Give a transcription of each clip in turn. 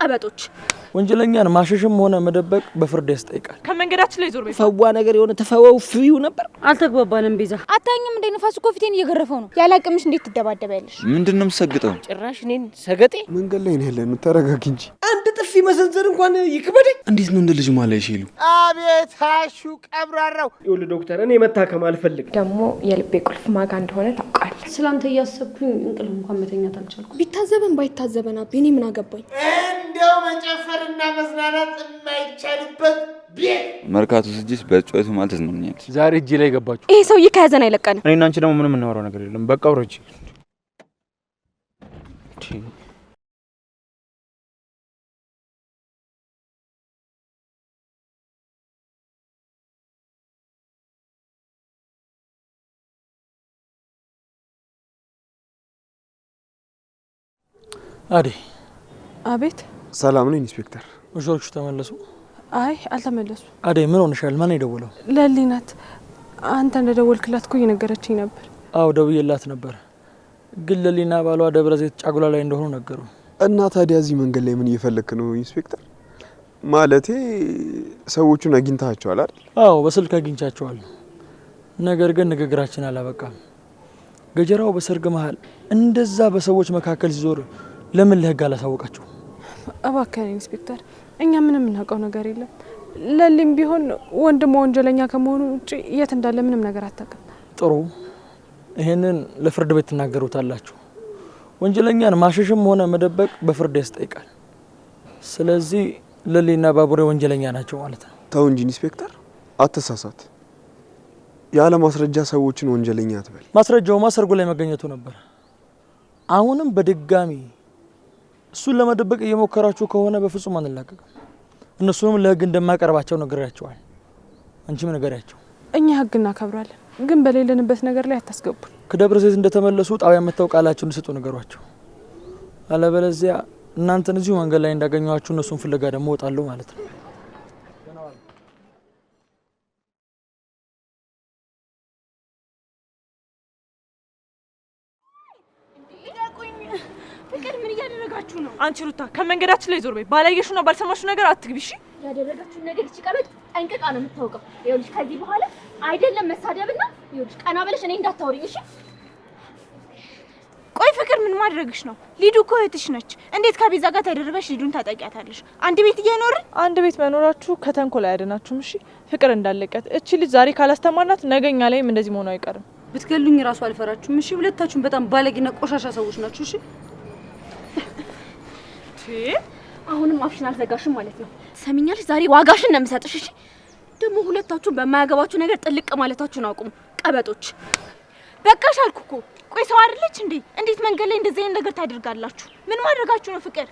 ቀበጦች ወንጀለኛን ማሸሽም ሆነ መደበቅ በፍርድ ያስጠይቃል። ከመንገዳችን ላይ ዞር በይ። ፈዋ ነገር የሆነ ተፈወው ፍሪው ነበር። አልተግባባንም ቤዛ። አታኝም እንደ ንፋስ እኮ ፊቴን እየገረፈው ነው። ያላቅምሽ እንዴት ትደባደባለሽ? ምንድነው የምትሰግጠው? ጭራሽ እኔን ሰገጤ። መንገድ ላይ ነው ያለነው። ተረጋጊ እንጂ አንድ ጥፊ መሰንዘር እንኳን ይክበደኝ። እንዴት ነው እንደ ልጅ ማለት ይሽሉ? አቤት አሹ ቀብራራው። ይኸውልህ ዶክተር፣ እኔ መታከም አልፈልግም። ደግሞ የልቤ ቁልፍ ማጋ እንደሆነ ታውቃለህ። ስላንተ እያሰብኩኝ እንቅልፍ እንኳን መተኛት አልቻልኩም። ቢታዘበን ባይታዘበን አቤ እኔ ምን አገባኝ? እንደው መጨፈርና መዝናናት የማይቻልበት ቤት መርካቶ ስጅስ በጨዋታ ማለት ተዝናኛለች። ዛሬ እጄ ላይ ገባችሁ። ይሄ ሰውዬ ከያዘን አይለቀንም። እኔና አንቺ ደግሞ ምንም እናወራው ነገር የለም። በቃ አውሮጂ አዴ። አቤት። ሰላም ነው ኢንስፔክተር። ወሾቹ ተመለሱ? አይ አልተመለሱ። አዴ ምን ሆነሻል? ማን የደወለው? ለሊ ናት። አንተ እንደደወልክላት እኮ እየነገረችኝ ነበር። አዎ ደውዬላት ነበር፣ ግን ለሊና ባሏ ደብረ ዘይት ጫጉላ ላይ እንደሆኑ ነገሩ። እና ታዲያ እዚህ መንገድ ላይ ምን እየፈለክ ነው ኢንስፔክተር? ማለቴ ሰዎቹን አግኝታቸዋል አይደል? አዎ በስልክ አግኝቻቸዋለሁ። ነገር ግን ንግግራችን አላበቃም። ገጀራው በሰርግ መሃል እንደዛ በሰዎች መካከል ሲዞር ለምን ለህግ አላሳወቃችሁ? እባክህ ኢንስፔክተር፣ እኛ ምንም እናውቀው ነገር የለም። ለሊም ቢሆን ወንድሟ ወንጀለኛ ከመሆኑ ውጪ የት እንዳለ ምንም ነገር አታውቅም። ጥሩ፣ ይሄንን ለፍርድ ቤት ትናገሩታላችሁ። ወንጀለኛን ማሸሽም ሆነ መደበቅ በፍርድ ያስጠይቃል። ስለዚህ ለሊና ባቡሬ ወንጀለኛ ናቸው ማለት ነው። ተው እንጂ ኢንስፔክተር፣ አትሳሳት። ያለ ማስረጃ ሰዎችን ወንጀለኛ አትበል። ማስረጃውማ ሰርጉ ላይ መገኘቱ ነበር። አሁንም በድጋሚ እሱን ለመደበቅ እየሞከራችሁ ከሆነ በፍጹም አንላቀቅም። እነሱንም ለህግ እንደማቀርባቸው ነግሬያቸዋል። አንቺም ንገሪያቸው። እኛ ህግ እናከብራለን፣ ግን በሌለንበት ነገር ላይ አታስገቡን። ከደብረ ዘይት እንደተመለሱ ጣቢያ መተው ቃላቸውን እንዲሰጡ ንገሯቸው። አለበለዚያ እናንተን እዚሁ መንገድ ላይ እንዳገኘኋችሁ እነሱን ፍለጋ ደግሞ እወጣለሁ ማለት ነው። ፍቅር ምን እያደረጋችሁ ነው? አንቺ ሩታ ከመንገዳችን ላይ ዞር በይ። ባላየሽውና ባልሰማሽው ነገር አትግቢ እሺ? ያደረጋችሁ ነገር ይችላል ጠንቅቃ ነው የምታውቀው። ይኸውልሽ ከዚህ በኋላ አይደለም መሳደብና ይኸውልሽ ቀና ብለሽ እኔ እንዳታወሪኝ እሺ? ቆይ ፍቅር ምን ማድረግሽ ነው? ሊዱ እኮ እህትሽ ነች። እንዴት ከቤዛ ጋር ተደርበሽ ሊዱን ታጠቂያታለሽ? አንድ ቤት እየኖርን አንድ ቤት መኖራችሁ ከተንኮል አያድናችሁም። እሺ ፍቅር እንዳለቀት እቺ ልጅ ዛሬ ካላስተማርናት ነገኛ ላይም እንደዚህ መሆኑ አይቀርም። ብትገሉኝ ራሱ አልፈራችሁም። እሺ ሁለታችሁም በጣም ባለጌና ቆሻሻ ሰዎች ናችሁ። እሺ አሁንም አፍሽን አልዘጋሽም ማለት ነው። ሰሚኛለሽ? ዛሬ ዋጋሽን ነው የምሰጥሽ። እሺ ደግሞ ሁለታችሁም በማያገባችሁ ነገር ጥልቅ ማለታችሁን አቁሙ ቀበጦች። በቃሽ አልኩ እኮ። ቆይ ሰው አይደለች እንዴ? እንዴት መንገድ ላይ እንደዚህ አይነት ነገር ታደርጋላችሁ? ምን ማድረጋችሁ ነው? ፍቅር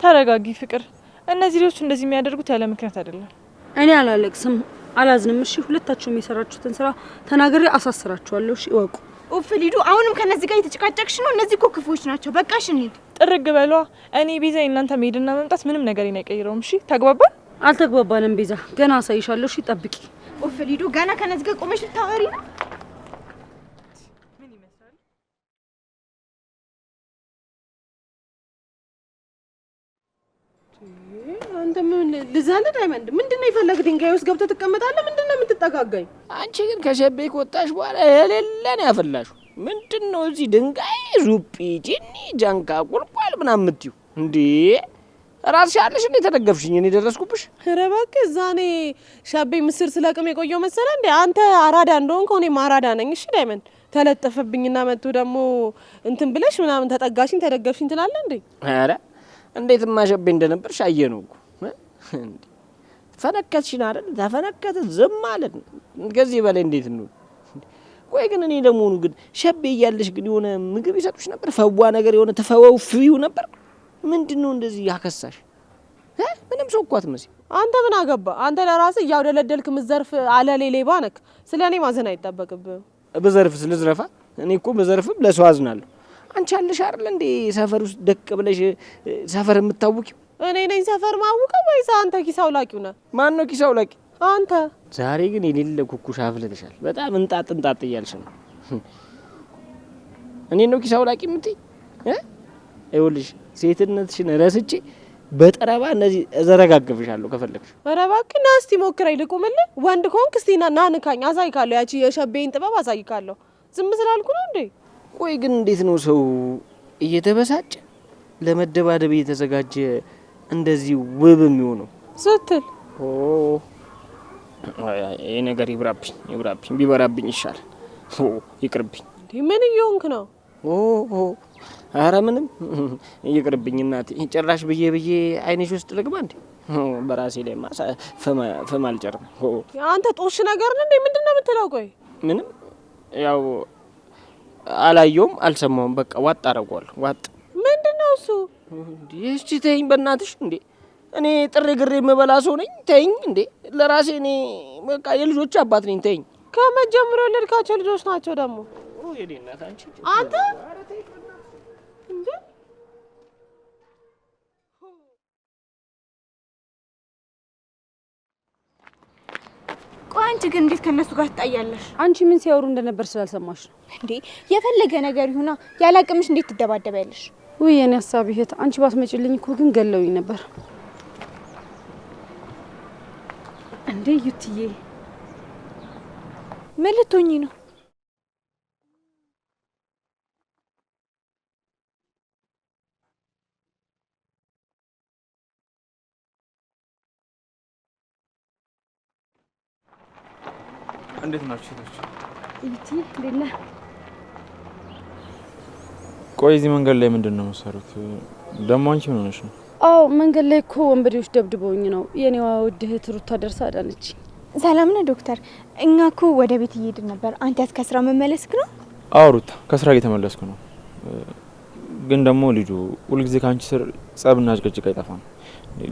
ተረጋጊ ፍቅር። እነዚህ ልጆች እንደዚህ የሚያደርጉት ያለ ምክንያት አይደለም። እኔ አላለቅስም አላዝንም። እሺ ሁለታችሁም የሰራችሁትን ስራ ተናግሬ አሳስራችኋለሁ። እሺ እወቁ። ኡፍ ሊዱ፣ አሁንም ከነዚህ ጋር የተጨቃጨቅሽ ነው? እነዚህ እኮ ክፉዎች ናቸው። በቃሽ እንሂድ። ጥርግ በሏ። እኔ ቤዛ እናንተ መሄድና መምጣት ምንም ነገር አይቀይረውም። እሺ ተግባባን? አልተግባባንም ቤዛ፣ ገና አሳይሻለሁ። እሺ ጠብቂ። ኡፍ ሊዱ፣ ገና ከነዚህ ጋር ቆመሽ ልታወሪ ነው? ምን ይመስላል? አንተ ምን ልዛለ ዳይመንድ? ምንድነው የፈለግ ድንጋይ ውስጥ ገብተህ ትቀመጣለህ? ምንድነው የምትጠጋጋኝ? አንቺ ግን ከሸቤ ከወጣሽ በኋላ የሌለን ያፈላሹ ምንድነው? እዚህ ድንጋይ ዙጲ ጂኒ ጃንካ ቁልቋል ምናምን የምትይው እንዴ? ራስሽ አለሽ እንዴ ተደገፍሽኝ? እኔ ደረስኩብሽ? ኧረ እባክህ እዛ እኔ ሻቤ ምስር ስለቅም የቆየው መሰለህ እንዴ? አንተ አራዳ እንደሆንክ እኔም አራዳ ነኝ። እሺ ዳይመንድ፣ ተለጠፈብኝና መጥቶ ደግሞ እንትን ብለሽ ምናምን ተጠጋሽኝ ተደገፍሽኝ ትላለህ እንዴ? ኧረ እንዴት ማሸቤ እንደነበርሽ አየነው እኮ እንዴ። ፈነከትሽን አይደል? ተፈነከተ ዝም ማለት ነው። ከዚህ በላይ እንዴት ነው? ቆይ ግን እኔ ለመሆኑ ግን ሸቤ እያለሽ ግን የሆነ ምግብ ይሰጡሽ ነበር? ፈዋ ነገር የሆነ ተፈወው ፍሪው ነበር? ምንድነው እንደዚህ ያከሳሽ? ምንም ሰው እኮ አትመስይ። አንተ ምን አገባ? አንተ ለራስህ እያውደለደልክ ምዘርፍ አለሌ ሌባ ነክ። ስለኔ ማዘን አይጠበቅብህም። በዘርፍ ስለዝረፋ እኔ እኮ በዘርፍም ለሰው አዝናለሁ። አንቺ አለሽ አይደል እንዴ ሰፈር ውስጥ ደቅ ብለሽ ሰፈር የምታውቂው? እኔ ነኝ ሰፈር ማውቀው ወይስ አንተ ኪሳው ላቂው ነህ? ማን ነው ኪሳው ላቂ? አንተ። ዛሬ ግን የሌለ ኩኩሽ አፍልተሻል። በጣም እንጣጥ እንጣጥ እያልሽ ነው። እኔ ነው ኪሳው ላቂ የምትይ? ይኸውልሽ ሴትነትሽን ረስቼ በጠረባ እነዚህ እዘረጋግፍሻለሁ ከፈለግሽ። ኧረ እባክህ ና እስቲ ሞክረኝ ልቁምልህ። ወንድ ከሆንክ እስቲ ና ንካኝ፣ አሳይካለሁ። ያቺ የሸቤን ጥበብ አሳይካለሁ። ዝም ስላልኩ ነው እንዴ? ቆይ ግን እንዴት ነው ሰው እየተበሳጨ ለመደባደብ እየተዘጋጀ እንደዚህ ውብ የሚሆነው ስትል? ይሄ ነገር ይብራብኝ ቢበራብኝ ይሻል። ይቅርብኝ። ምን እየሆንክ ነው? አረ ምንም ይቅርብኝ እናቴ። ጭራሽ ብዬ አይንሽ ውስጥ ልግባ እንዴ? በራሴ ላይ ፈማ አልጨርም። አንተ ጦሽ ነገር እንዴ? ምንድነው የምትለው? ቆይ ምንም ያው አላየውም አልሰማውም። በቃ ዋጥ አረጋለሁ። ዋጥ ምንድነው እሱ? እስቲ ተይኝ በእናትሽ እንዴ። እኔ ጥሬ ግሬ የምበላ ሰው ነኝ። ተይኝ እንዴ። ለራሴ እኔ በቃ የልጆች አባት ነኝ። ተይኝ። ከመጀመሪያው የወለድካቸው ልጆች ናቸው ደግሞ። አንተ ቆይ አንቺ ግን እንዴት ከነሱ ጋር ትጣያለሽ? አንቺ ምን ሲያወሩ እንደነበር ስላልሰማሽ ነው እንዴ? የፈለገ ነገር ይሁና ያላቅምሽ እንዴት ትደባደባለሽ? ውይ የኔ ሀሳብ ይሄት አንቺ ባትመጪልኝ እኮ ግን ገለውኝ ነበር። እንዴ ዩትዬ ምን ልትሆኚ ነው? እንዴት ናችሁ ሴቶች? ዩቲ እንዴት ነህ? ቆይ እዚህ መንገድ ላይ ምንድን ነው የምትሰሩት? ደግሞ አንቺ ምን ሆነሽ ነው? አዎ መንገድ ላይ እኮ ወንበዴዎች ደብድበውኝ ነው። የኔዋ ውድ እህት ሩታ ደርሳ አዳነች። ሰላም ነህ ዶክተር? እኛ እኮ ወደ ቤት እየሄድን ነበር። አንተስ ከስራ መመለስክ ነው? አዎ ሩታ ከስራ እየተመለስኩ ነው። ግን ደግሞ ልጁ ሁልጊዜ ከአንቺ ስር ጸብና ጭቅጭቅ አይጠፋም።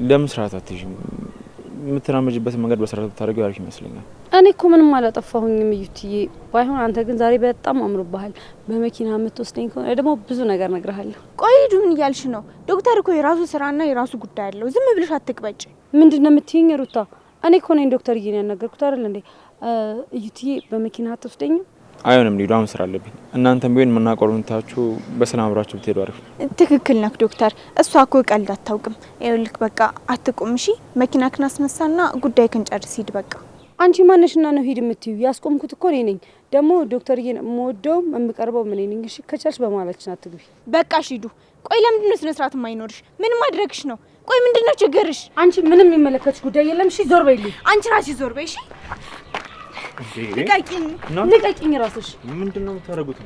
ለምን ስርዓት አትይዥም? የምትራመጅበት መንገድ በስርዓት ብታደርጊው አሪፍ ይመስለኛል። እኔ እኮ ምንም አላጠፋሁኝም ዩቲዬ። ባይሆን አንተ ግን ዛሬ በጣም አምሮብሃል። በመኪና የምትወስደኝ ከሆነ ደግሞ ብዙ ነገር እነግርሃለሁ። ቆይ ሂዱ፣ ምን እያልሽ ነው? ዶክተር እኮ የራሱ ስራና የራሱ ጉዳይ አለው። ዝም ብለሽ አትቅበጭ። ምንድነው የምትይኝ ሩታ? እኔ እኮ ነኝ ዶክተር እየኔ ያናገርኩት አይደል እንዴ? ዩቲዬ በመኪና አትወስደኝም? አይሆንም ሊዱ፣ አሁን ስራ አለብኝ። እናንተም ቢሆን የምናቆርብታችሁ በሰላም አብራችሁ ብትሄዱ አሪፍ። ትክክል ነህ ዶክተር። እሷ እኮ ቀልድ አታውቅም። ይኸውልህ በቃ አትቁም እሺ። መኪናክን አስነሳና ጉዳይክን ጨርስ ሂድ በቃ። አንቺ ማንሽና ነው ሂድ የምትዩ? ያስቆምኩት እኮ እኔ ነኝ። ደግሞ ዶክተር እየኔ የምወደውም የምቀርበው ምን ነኝ? እሺ ከቻልሽ በመሀላችን አትግቢ በቃ። እሺ ሂዱ። ቆይ ለምንድን ነው ስነ ስርዓት የማይኖርሽ? ምን ማድረግሽ ነው? ቆይ ምንድነው ችግርሽ? አንቺ ምንም የሚመለከትሽ ጉዳይ የለም። እሺ ዞር በይልኝ። አንቺ ራስሽ ዞር በይ እሺ። ልቀቂኝ ራስሽ። ምንድነው የምታደርጉት?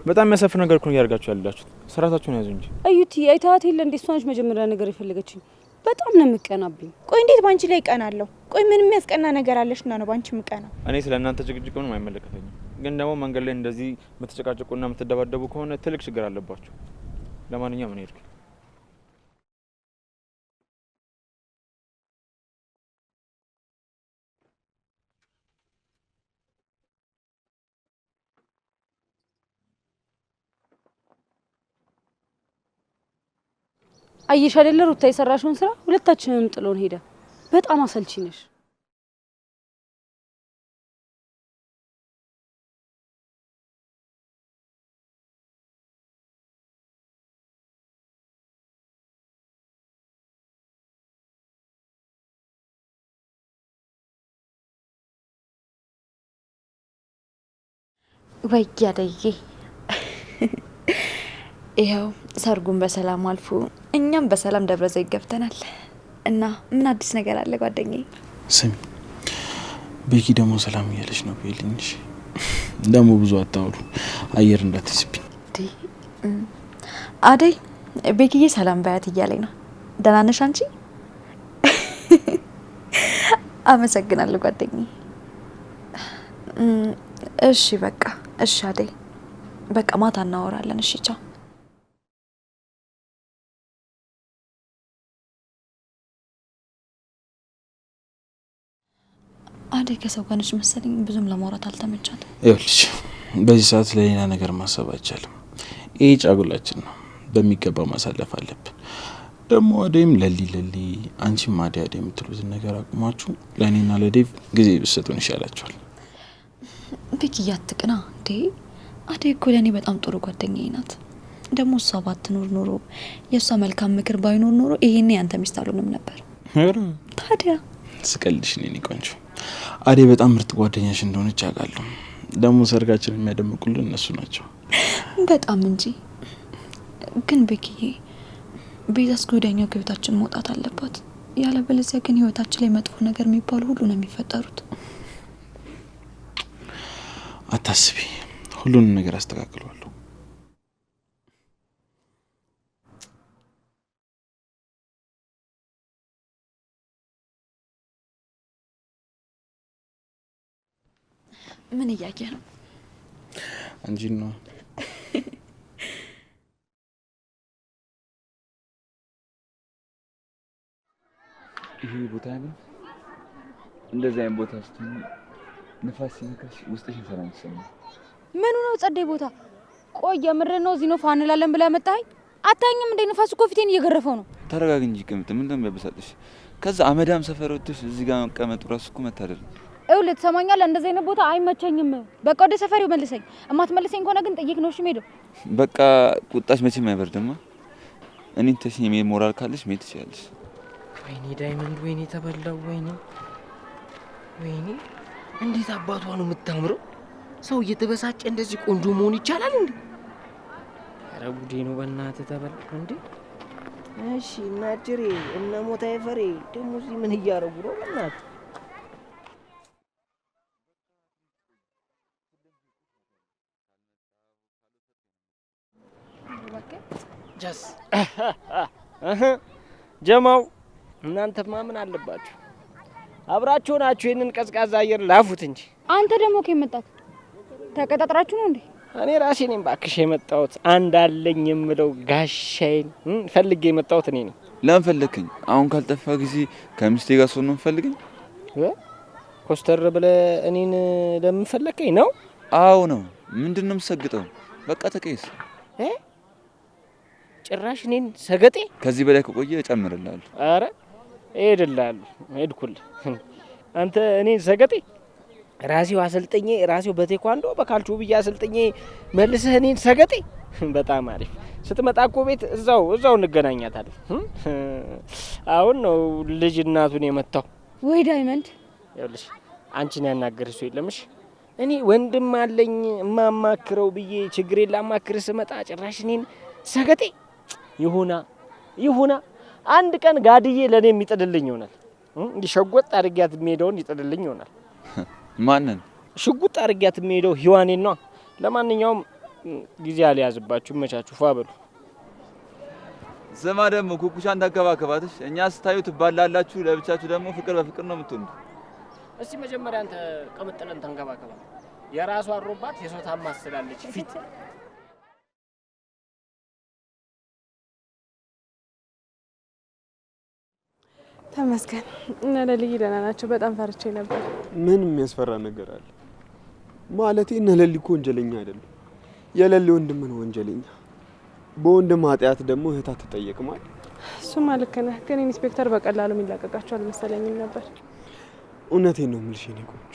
በጣም የሚያሳፍር ነገር እኮ እያደረጋችሁ ያላችሁት። ስራታችሁን ያዙ እንጂ። እዩቲ አይታት የለ እንዴ? እሷ ነች መጀመሪያ ነገር የፈለገችኝ። በጣም ነው የምቀናብኝ። ቆይ እንዴት ባንቺ ላይ ቀናለሁ? ቆይ ምን የሚያስቀና ነገር አለሽና ነው ባንቺ የምቀናው? እኔ ስለ እናንተ ጭቅጭቅ ምንም አይመለከተኝም። ግን ደግሞ መንገድ ላይ እንደዚህ የምትጨቃጨቁና የምትደባደቡ ከሆነ ትልቅ ችግር አለባችሁ። ለማንኛውም እኔ ሄድኩ። አየሽ አይደለ ሩታ የሰራሽውን ስራ ሁለታችንንም ጥሎን ሄደ። በጣም አሰልቺ ነሽ። ወያደዬ ይኸው ሰርጉን በሰላም አልፎ እኛም በሰላም ደብረ ዘይት ገብተናል። እና ምን አዲስ ነገር አለ ጓደኛዬ? ስሚ ቤኪ ደግሞ ሰላም እያለች ነው በይልኝሽ። ደግሞ ብዙ አታውሩ አየር እንዳትስብኝ። አደይ ቤኪዬ ሰላም ባያት እያለኝ ነው። ደህና ነሽ አንቺ? አመሰግናለሁ ጓደኛዬ። እሺ በቃ እሺ አደይ በቃ ማታ እናወራለን። እሺ ቻው። አደይ ከሰው ጋር ነች መሰለኝ፣ ብዙም ለማውራት አልተመቻትም። ይኸውልሽ በዚህ ሰዓት ለሌላ ነገር ማሰብ አይቻልም። ይሄ ጫጉላችን ነው፣ በሚገባ ማሳለፍ አለብን። ደግሞ አደይም ለሊ አንቺም አደይ የምትሉትን ነገር አቁማችሁ ለእኔና ለዴቭ ጊዜ ብትሰጡን ይሻላችኋል። ቤኪ አትቅና እንዴ! አደይ እኮ ለእኔ በጣም ጥሩ ጓደኛዬ ናት። ደግሞ እሷ ባትኖር ኖሮ የእሷ መልካም ምክር ባይኖር ኖሮ ይሄኔ አንተ ሚስት አልሆንም ነበር። ታዲያ ስቀልድሽ ነኝ ቆንጆ። አዴ በጣም ምርጥ ጓደኛሽ እንደሆነች አውቃለሁ። ደግሞ ሰርጋችን የሚያደምቁልን እነሱ ናቸው። በጣም እንጂ። ግን ቤኪዬ ቤዛስ ጉዳኛ ከህይወታችን መውጣት አለባት። ያለበለዚያ ግን ህይወታችን ላይ መጥፎ ነገር የሚባሉ ሁሉ ነው የሚፈጠሩት። አታስቢ፣ ሁሉንም ነገር አስተካክለዋለሁ። ምን እያየህ ነው? አንቺን ነው። ይሄ ቦታ ነው እንደዚህ አይነት ቦታ ስትሆን ንፋስ ሲነካሽ ውስጥሽን ሰላም ይሰማል። ምኑ ነው ጸደይ ቦታ? ቆይ የምር ነው እዚህ ነው ፋን ላለን ብለህ መጣኸኝ? አታኝም እንደ ንፋስ እኮ ፊቴን እየገረፈው ነው። ተረጋግ እንጂ ቅምጥ፣ ምን እንደሚያበሳጥሽ? ከዛ አመዳም ሰፈር ወጥተሽ እዚህ ጋር መቀመጡ ራሱ እኮ መታደል ነው። እውነት ትሰማኛለህ? እንደዚህ አይነት ቦታ አይመቸኝም። በቃ ወደ ሰፈሬው መልሰኝ። እማትመልሰኝ ከሆነ ግን ጥይቅ ነው እሺ የምሄደው። በቃ ቁጣሽ መቼም አይበርድማ። እኔን ተሽኝ የመሄድ ሞራል ካለሽ መሄድ ትችያለሽ። ወይኔ ዳይመንድ፣ ወይኔ ተበላው፣ ወይኔ ወይኔ፣ እንዴት አባቷ ነው የምታምረው! ሰው እየተበሳጨ እንደዚህ ቆንጆ መሆን ይቻላል እንዴ? ኧረ ጉዴ ነው በእናትህ ተበላው እንዴ! እሺ እና ጅሬ እነ ሞታይ ፈሬ ደግሞ እዚህ ምን እያረጉ ነው በእናትህ? ጀስ ጀማው እናንተማ ምን አለባችሁ? አብራችሁ ናችሁ ይሄንን ቀዝቃዛ አየር ላፉት እንጂ። አንተ ደግሞ ከመጣት ተቀጣጥራችሁ ነው እንዴ? እኔ ራሴ ነኝ ባክሽ የመጣሁት። አንድ አለኝ የምለው ጋሻዬን ፈልጌ የመጣሁት እኔ ነኝ። ለምን ፈለከኝ? አሁን ካልጠፋ ጊዜ ከሚስቴ ጋር ሰው ነው ፈልገኝ። ኮስተር ብለህ እኔን ለምን ፈለከኝ ነው? አዎ ነው። ምንድነው የምሰግጠው? በቃ ተቀየስ። ጭራሽ እኔን ሰገጤ? ከዚህ በላይ ከቆየ እጨምርልሃለሁ። አረ እሄድልሃለሁ። ሄድኩልህ። አንተ እኔን ሰገጤ ራሴው አሰልጠኜ ራሴው በቴኳንዶ በካልቾ ብዬ አሰልጠኜ መልሰህ እኔን ሰገጤ? በጣም አሪፍ። ስትመጣ እኮ ቤት እዛው እንገናኛታለን። አሁን ነው ልጅ እናቱን የመታው። ወይ ዳይመንድ፣ ይኸውልሽ አንቺን ያናገርሽ ሰው የለምሽ። እኔ ወንድም አለኝ እማማክረው ብዬ ችግሬን ላማክር ስመጣ ጭራሽ እኔን ሰገጤ። ይሁና አንድ ቀን ጋድዬ ለኔ የሚጥልልኝ ይሆናል። እንዲሸጎጥ አድርጊያት የሚሄደውን ይጥልልኝ ይሆናል። ማንን ሽጉጥ አድርጊያት የሚሄደው ህዋኔን ነው። ለማንኛውም ጊዜ አልያዝባችሁ፣ መቻችሁ ፋበሉ። ስማ ደግሞ ኩኩሻን ተንከባከባትሽ። እኛ ስታዩ ትባላላችሁ፣ ለብቻችሁ ደግሞ ፍቅር በፍቅር ነው የምትሆኑት። እስቲ መጀመሪያ አንተ ቅምጥልን ተንከባከባት። የራሷ አሮባት የሰው ታማስላለች ፊት ተመስገን። እነ ለልይ ደህና ናቸው። በጣም ፈርቼ ነበር። ምን የሚያስፈራ ነገር አለ? ማለቴ እነ ለሊ እኮ ወንጀለኛ አይደሉም። የለሊ ወንድም ነው ወንጀለኛ። በወንድም ኃጢአት ደግሞ እህት አትጠየቅም አይደል? እሱማ ልክ ነህ፣ ግን ኢንስፔክተር በቀላሉ የሚላቀቃቸው አልመሰለኝም ነበር። እውነቴን ነው የምልሽ የኔ ቆንጆ፣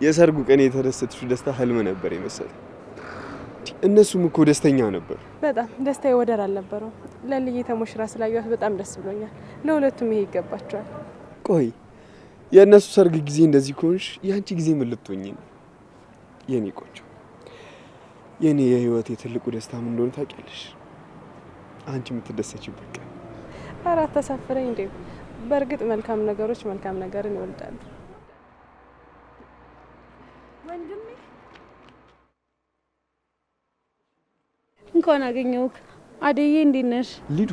የሰርጉ ቀን የተደሰትሽው ደስታ ህልም ነበር የመሰለኝ። እነሱም እኮ ደስተኛ ነበር። በጣም ደስታዬ ወደር አልነበረው። ለልዬ ተሞሽራ ስላየኋት በጣም ደስ ብሎኛል። ለሁለቱም ይሄ ይገባቸዋል። ቆይ የእነሱ ሰርግ ጊዜ እንደዚህ ከሆንሽ የአንቺ ጊዜ ምን ልትሆኚ ነው የኔ ቆንጆ? የኔ የህይወቴ ትልቁ ደስታ ምን እንደሆነ ታውቂያለሽ? አንቺ የምትደሰችበት ቀን። ኧረ አታሳፍረኝ እንዴ! በእርግጥ መልካም ነገሮች መልካም ነገርን ይወልዳሉ። ወንድሜ እንኳን አገኘሁህ። አደዬ እንዴት ነሽ? ሊዱ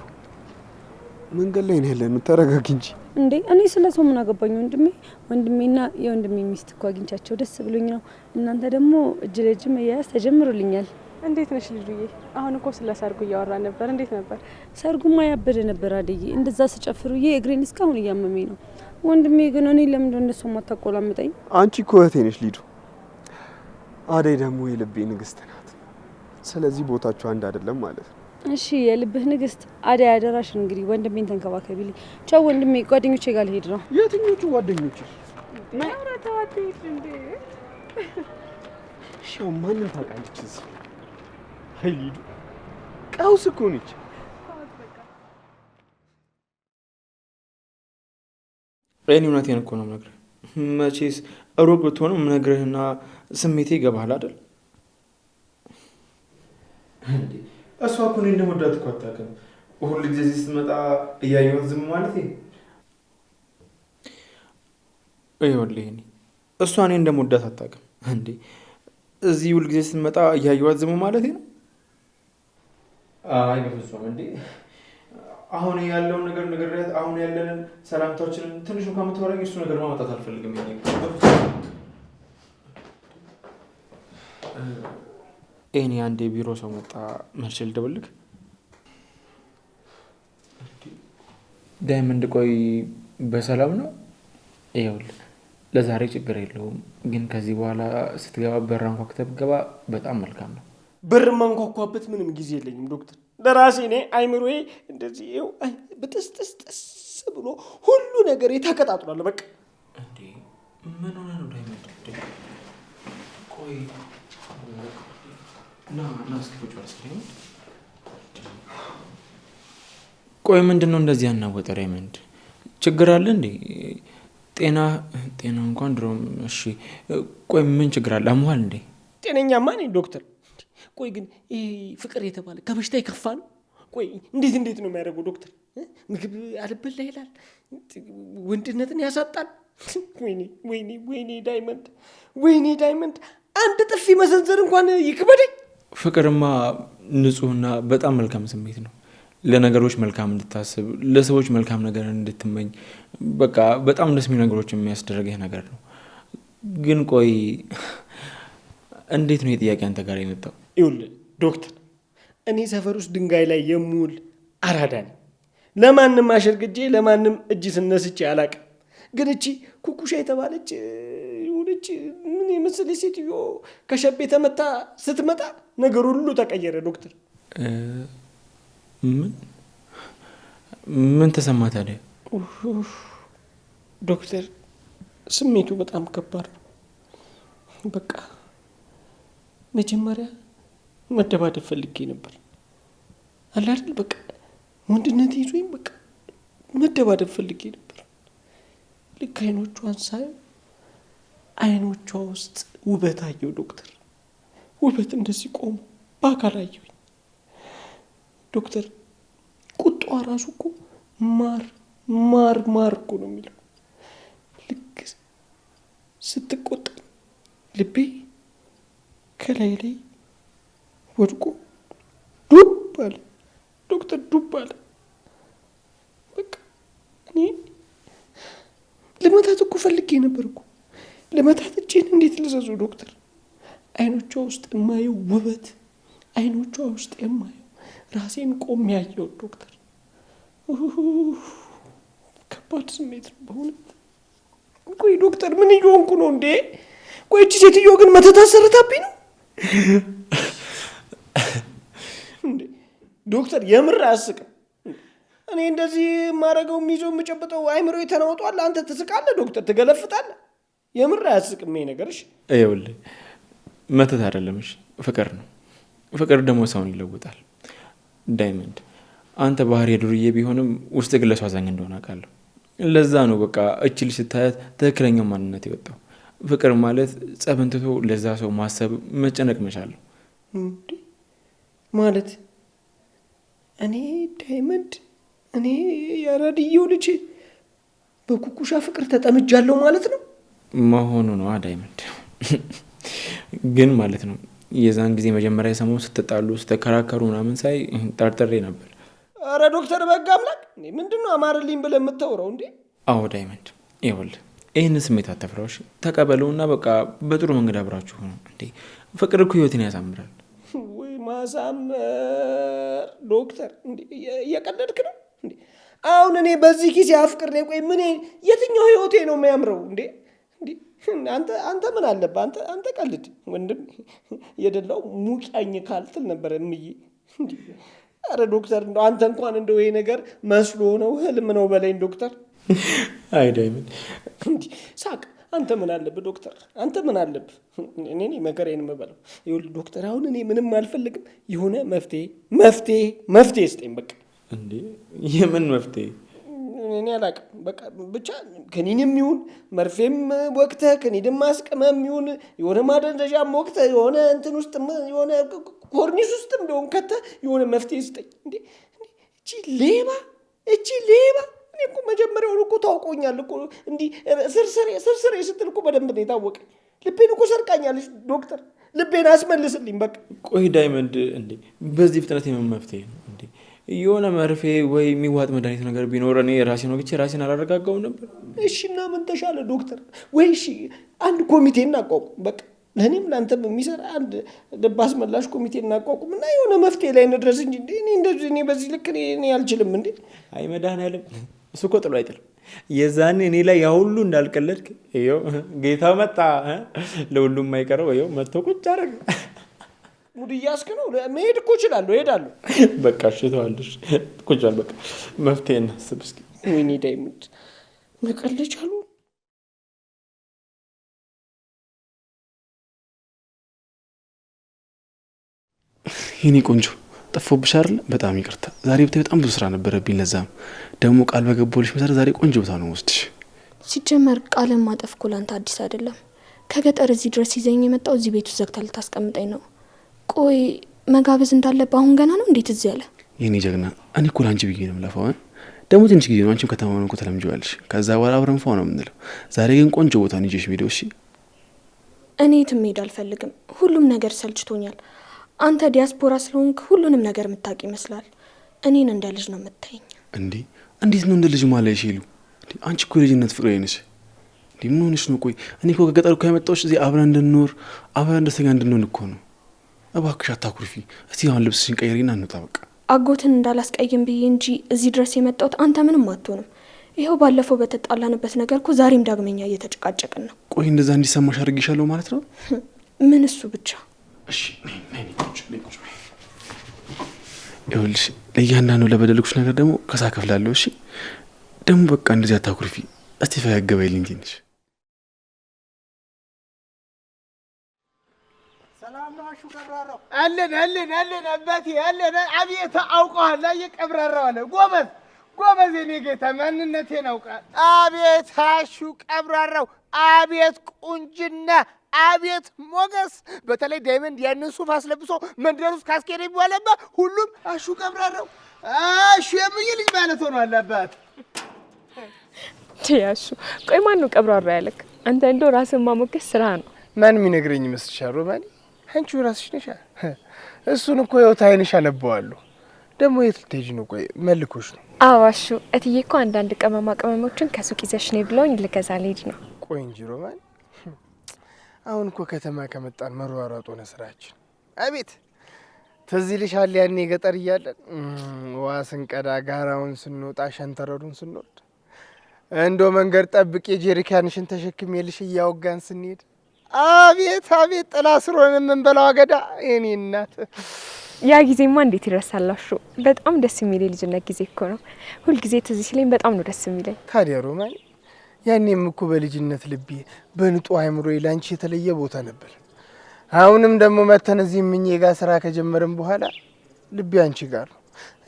መንገድ ላይ ነው ያለነው፣ ተረጋጊ እንጂ። እንዴ እኔ ስለ ሰው ምን አገባኝ ወንድሜ? ወንድሜና የወንድሜ ሚስት እኮ አግኝቻቸው ደስ ብሎኝ ነው። እናንተ ደግሞ እጅ ለእጅ መያያዝ ተጀምሮልኛል። እንዴት ነሽ ልዱዬ? አሁን እኮ ስለ ሰርጉ እያወራን ነበር። እንዴት ነበር? ሰርጉማ ያበደ ነበር አደዬ። እንደዛ ስጨፍሩዬ እግሬን እስካሁን እያመመኝ ነው። ወንድሜ ግን እኔ ለምን እንደሱ ማታቆላምጠኝ? አንቺ እኮ እህቴ ነሽ ሊዱ። አደይ ደግሞ የልቤ ንግስት ናት። ስለዚህ ቦታችሁ አንድ አይደለም ማለት ነው። እሺ የልብህ ንግስት አደይ፣ አደራሽ እንግዲህ ወንድሜን ተንከባከቢልኝ። ቻው ወንድሜ፣ ጓደኞቼ ጋር ልሄድ ነው። የትኞቹ ጓደኞች? ማውራታዋት እንዴ? ሻው ማንን ታውቃለች እዚህ? አይ ሊዱ ቀውስ እኮ ነች። እኔ እውነቴን እኮ ነው የምነግርህ። መቼስ ሩቅ ብትሆንም የምነግርህና ስሜቴ ይገባሃል አይደል? እሷ እኮ እኔ እንደምወዳት እኮ አታውቅም። ሁል ጊዜ እዚህ ስትመጣ እያየኋት ዝም ማለት ይኸውልህ፣ እሷ እኔ እንደምወዳት አታውቅም እንዴ? እዚህ ሁል ጊዜ ስትመጣ እያየኋት ዝም ማለት ነው? አይ በፍጹም እንዴ! አሁን ያለውን ነገር ንገሪያት። አሁን ያለንን ሰላምታችንን ትንሽ እንኳን የምታወራኝ እሱ ነገር ማመጣት አልፈልግም። እኔ አንዴ ቢሮ ሰው መጣ፣ መልሼ ልደውልልህ። ዳይመንድ ቆይ በሰላም ነው? ይኸውልህ ለዛሬ ችግር የለውም፣ ግን ከዚህ በኋላ ስትገባ በር አንኳኩተህ ብትገባ በጣም መልካም ነው። በር ማንኳኳበት ምንም ጊዜ የለኝም ዶክተር። ለራሴ እኔ አይምሮዬ እንደዚህ ይኸው ብጥስጥስጥስ ብሎ ሁሉ ነገር ተቀጣጥሏል። በቃ እንዴ ምን ሆነ ነው ዳይመንድ? ቆይ ና እስኪ ቁጭ በል እስኪ። ቆይ ምንድን ነው እንደዚህ ያናወጠ ዳይመንድ? ችግር አለ እንዴ? ጤና እንኳን ድሮም እሺ። ቆይ ምን ችግር አለ? አሞሃል እንዴ? ጤነኛማ ነኝ ዶክተር። ቆይ ግን ይሄ ፍቅር የተባለ ከበሽታ የከፋ ነው። ቆይ እንዴት ነው የሚያደርገው ዶክተር? ምግብ አልበላ ይላል፣ ወንድነትን ያሳጣል። ወይኔ ዳይመንድ፣ አንድ ጥፊ መሰንዘር እንኳን ይክበደኝ። ፍቅርማ ንጹህና በጣም መልካም ስሜት ነው። ለነገሮች መልካም እንድታስብ፣ ለሰዎች መልካም ነገር እንድትመኝ፣ በቃ በጣም ደስ የሚሉ ነገሮች የሚያስደርግህ ነገር ነው። ግን ቆይ እንዴት ነው የጥያቄ አንተ ጋር የመጣው? ይኸውልህ ዶክተር፣ እኔ ሰፈር ውስጥ ድንጋይ ላይ የምውል አራዳ ነኝ። ለማንም አሸርግጄ ለማንም እጅ ስነስቼ አላውቅም። ግን እቺ ኩኩሻ የተባለች የሆነች ምን የመሰለች ሴትዮ ከሸቤ ተመታ ስትመጣ ነገር ሁሉ ተቀየረ ዶክተር። ምን ተሰማ ታዲያ? ዶክተር ስሜቱ በጣም ከባድ ነው። በቃ መጀመሪያ መደባደብ ፈልጌ ነበር አለ አይደል? በቃ ወንድነት ይዞኝ በቃ መደባደብ ፈልጌ ነበር። ልክ አይኖቿን ሳየው አይኖቿ ውስጥ ውበት አየሁ ዶክተር። ውበት እንደዚህ ቆሞ በአካል አየሁኝ ዶክተር። ቁጣዋ ራሱ እኮ ማር እኮ ነው የሚለው። ልክ ስትቆጣ ልቤ ከላይ ላይ ወድቆ ዱብ አለ ዶክተር፣ ዱብ አለ። በቃ እኔ ልመታት እኮ ፈልጌ ነበር እኮ። ልመታት እጄን እንዴት ልዘዙ ዶክተር? አይኖቿ ውስጥ የማየው ውበት፣ አይኖቿ ውስጥ የማየው ራሴን ቆም ያየው ዶክተር። ከባድ ስሜት ነው በእውነት። ቆይ ዶክተር ምን እየሆንኩ ነው እንዴ? ቆይ እቺ ሴትዮ ግን መተት አሰርታብኝ ነው እንዴ? ዶክተር የምር አያስቅም። እኔ እንደዚህ የማደርገው የሚይዘው የምጨብጠው አይምሮ ተናውጧል። አንተ ትስቃለህ ዶክተር፣ ትገለፍጣለህ። የምር አያስቅም ይሄ ነገርሽ። ይኸውልህ መተት አይደለም እሺ፣ ፍቅር ነው። ፍቅር ደግሞ ሰውን ይለውጣል። ዳይመንድ አንተ ባህሪ የዱርዬ ቢሆንም ውስጥ ግለሱ አዛኝ እንደሆነ አውቃለሁ። ለዛ ነው በቃ እቺ ልጅ ስታያት ትክክለኛው ማንነት የወጣው። ፍቅር ማለት ጸብን ትቶ ለዛ ሰው ማሰብ፣ መጨነቅ መቻል ነው ማለት። እኔ ዳይመንድ፣ እኔ ያራድየው ልጅ በኩኩሻ ፍቅር ተጠምጃለሁ ማለት ነው መሆኑ ነው ዳይመንድ። ግን ማለት ነው የዛን ጊዜ መጀመሪያ የሰማው ስትጣሉ ስትከራከሩ ምናምን ሳይ ጠርጥሬ ነበር። አረ ዶክተር በጋ አምላክ፣ ምንድነው አማርልኝ ብለህ የምታወራው እንዴ? አዎ ዳይመንድ፣ ይኸውልህ ይህን ስሜት አተፍራዎች ተቀበለውና በቃ በጥሩ መንገድ አብራችሁ ሆኖ እንዴ። ፍቅር እኮ ህይወትን ያሳምራል። ወይ ማሳመር ዶክተር፣ እንዴ እየቀለድክ ነው እንዴ? አሁን እኔ በዚህ ጊዜ አፍቅሬ ቆይ ምን የትኛው ህይወቴ ነው የሚያምረው እንዴ? አንተ ምን አለበት? አንተ ቀልድ ወንድም፣ የደላው ሙቂያኝ ካልትል ነበር እምዬ። አረ ዶክተር እንደው አንተ እንኳን እንደው ይሄ ነገር መስሎ ነው ህልም ነው በለኝ ዶክተር። አይ ዳይመንድ ሳቅ አንተ ምን አለብህ ዶክተር? አንተ ምን አለብህ? እኔ መከራዬን የምበላው ይኸውልህ ዶክተር፣ አሁን እኔ ምንም አልፈልግም። የሆነ መፍትሄ ስጠኝ በቃ። እንዴ የምን መፍትሄ? እኔ አላውቅም። በቃ ብቻ ከኒንም ይሁን መርፌም ወቅተህ ከኒንም ማስቀመም ይሁን የሆነ ማደንዘዣም ወቅተህ የሆነ እንትን ውስጥ የሆነ ኮርኒስ ውስጥም ቢሆን ከተህ የሆነ መፍትሄ ስጠኝ። እንዴ እቺ ሌባ እኔ እኮ መጀመሪያውን እኮ ታውቆኛል እኮ እንዲህ ስርስሬ ስትል እኮ በደንብ ነው የታወቀኝ። ልቤን እኮ ሰርቃኛለች ዶክተር፣ ልቤን አስመልስልኝ በቃ። ቆይ ዳይመንድ፣ እንዴ በዚህ ፍጥነት የምን መፍትሄ ነው እንዴ? የሆነ መርፌ ወይ የሚዋጥ መድኃኒት ነገር ቢኖር እኔ ራሴን ወግቼ ራሴን አላረጋጋውም ነበር? እሺ እና ምን ተሻለ ዶክተር? ወይ እሺ አንድ ኮሚቴ እናቋቁም በቃ፣ ለእኔም ለአንተም የሚሰራ አንድ ልብ አስመላሽ ኮሚቴ እናቋቁም እና የሆነ መፍትሄ ላይ እንድረስ እንጂ እኔ በዚህ ልክ እኔ አልችልም እንዴ። አይ መድኃኒዓለም እሱ እኮ ጥሎ አይጥልም። የዛኔ እኔ ላይ ያ ሁሉ እንዳልቀለድክ ይኸው ጌታ መጣ። ለሁሉም የማይቀረው ይኸው መጥቶ ቁጭ አደረገ። ሙድ እያስክ ነው። መሄድ እኮ እችላለሁ፣ እሄዳለሁ። በቃ እሺ ተዋልሽ፣ ቁጭ በል በቃ። መፍትሄ እናስብ እስኪ። ወይኔ ዳይመንድ መቀለጃ አሉ። የኔ ቆንጆ ጠፎብሽ አይደል? በጣም ይቅርታ። ዛሬ ብታይ በጣም ብዙ ስራ ነበረብኝ። ለዛም ደግሞ ቃል በገባሁልሽ መሰረት ዛሬ ቆንጆ ቦታ ነው ወስድሽ። ሲጀመር ቃልን ማጠፍ እኮ ላንተ አዲስ አይደለም። ከገጠር እዚህ ድረስ ይዘኝ የመጣው እዚህ ቤት ውስጥ ዘግታ ልታስቀምጠኝ ነው። ቆይ መጋበዝ እንዳለብህ አሁን ገና ነው እንዴት እዚህ ያለ? የኔ ጀግና፣ እኔ እኮ ላንቺ ብዬ ነው የምለፋው። ደግሞ ትንሽ ጊዜ ነው፣ አንቺም ከተማውን እኮ ተለምጂዋለሽ። ከዛ በኋላ አብረን ፋው ነው የምንለው። ዛሬ ግን ቆንጆ ቦታ ነው ይዤሽ የምሄደው። እሺ እኔ የትም መሄድ አልፈልግም። ሁሉም ነገር ሰልችቶኛል። አንተ ዲያስፖራ ስለሆንክ ሁሉንም ነገር የምታውቅ ይመስላል። እኔን እንደ ልጅ ነው የምታየኝ። እንዴ እንዴት ነው እንደ ልጅ ማለት ይሉ? አንቺ እኮ የልጅነት ፍቅሬ ነሽ። እንዴ ምን ሆነሽ ነው? ቆይ እኔ እኮ ከገጠር እኮ ያመጣሁሽ እዚህ አብረን እንድንኖር አብረን ደስተኛ እንድንሆን እኮ ነው። እባክሽ አታኩርፊ። እስቲ አሁን ልብስሽን ቀይሪና እንውጣ በቃ። አጎትን እንዳላስቀይም ብዬ እንጂ እዚህ ድረስ የመጣሁት አንተ ምንም አትሆንም። ይኸው ባለፈው በተጣላንበት ነገር እኮ ዛሬም ዳግመኛ እየተጨቃጨቅን ነው። ቆይ እንደዛ እንዲሰማሽ አድርጌሻለሁ ማለት ነው? ምን እሱ ብቻ። እሺ ነይ ቁጭ። ይኸውልሽ ለእያንዳንዱ ለበደልኩሽ ነገር ደግሞ ከሳ ከፍላለሁ። እሺ ደግሞ በቃ እንደዚህ አታኩርፊ። እስቲ ፈገግ በይልኝ ትንሽ። አለን አባቴ አለን። አቤት አውቀዋል። ቀብራራው አለ። ጎበዝ የኔ ጌታ ማንነቴን አውቃል። አቤት አሹ ቀብራራው፣ አቤት ቁንጅና፣ አቤት ሞገስ። በተለይ ዳይመንድ ያንን ሱፍ አስለብሶ መንደር ውስጥ ካስኬደ በኋላማ ሁሉም አሹ ቀብራራው አሹ የምዬ ልጅ ማለት ሆኗል። አባት ያሹ ቆይ ማን ነው ቀብራራ ያለክ? አንተ እንደው ራስን ማሞገስ ስራ ነው። ማን የሚነግረኝ ይመስልሻል ሮማኒ? አንቺው ራስሽ ነሽ። እሱን እኮ ያው ታይንሽ አነበዋለሁ። ደግሞ የት ልትሄጂ ነው? ቆይ መልኮሽ ነው? አዋሹ እትዬ እኮ አንዳንድ ቅመማ ቅመሞችን ከሱቅ ይዘሽ ነይ ብለውኝ ልገዛ ልሄድ ነው። ቆይ እንጂ ሮማኒ፣ አሁን እኮ ከተማ ከመጣን መሯሯጥ ሆነ ስራችን። አቤት ትዝ ይልሻል ያኔ ገጠር እያለን ውሃ ስንቀዳ፣ ጋራውን ስንወጣ፣ ሸንተረሩን ስንወርድ፣ እንዶ መንገድ ጠብቄ ጀሪካንሽን ተሸክሜልሽ እያወጋን ስንሄድ፣ አቤት ጥላ ስር ሆነን የምንበላው አገዳ። የኔ እናት ያ ጊዜማ እንዴት ይረሳላችሁ? በጣም ደስ የሚል የልጅነት ጊዜ እኮ ነው። ሁልጊዜ ትዝ ሲለኝ በጣም ነው ደስ የሚለኝ። ታዲያ ሮማን፣ ያኔም እኮ በልጅነት ልቤ በንጹህ አእምሮዬ ላንቺ የተለየ ቦታ ነበር። አሁንም ደግሞ መተን እዚህ ምኜ ጋር ስራ ከጀመርን በኋላ ልቤ አንቺ ጋር ነው።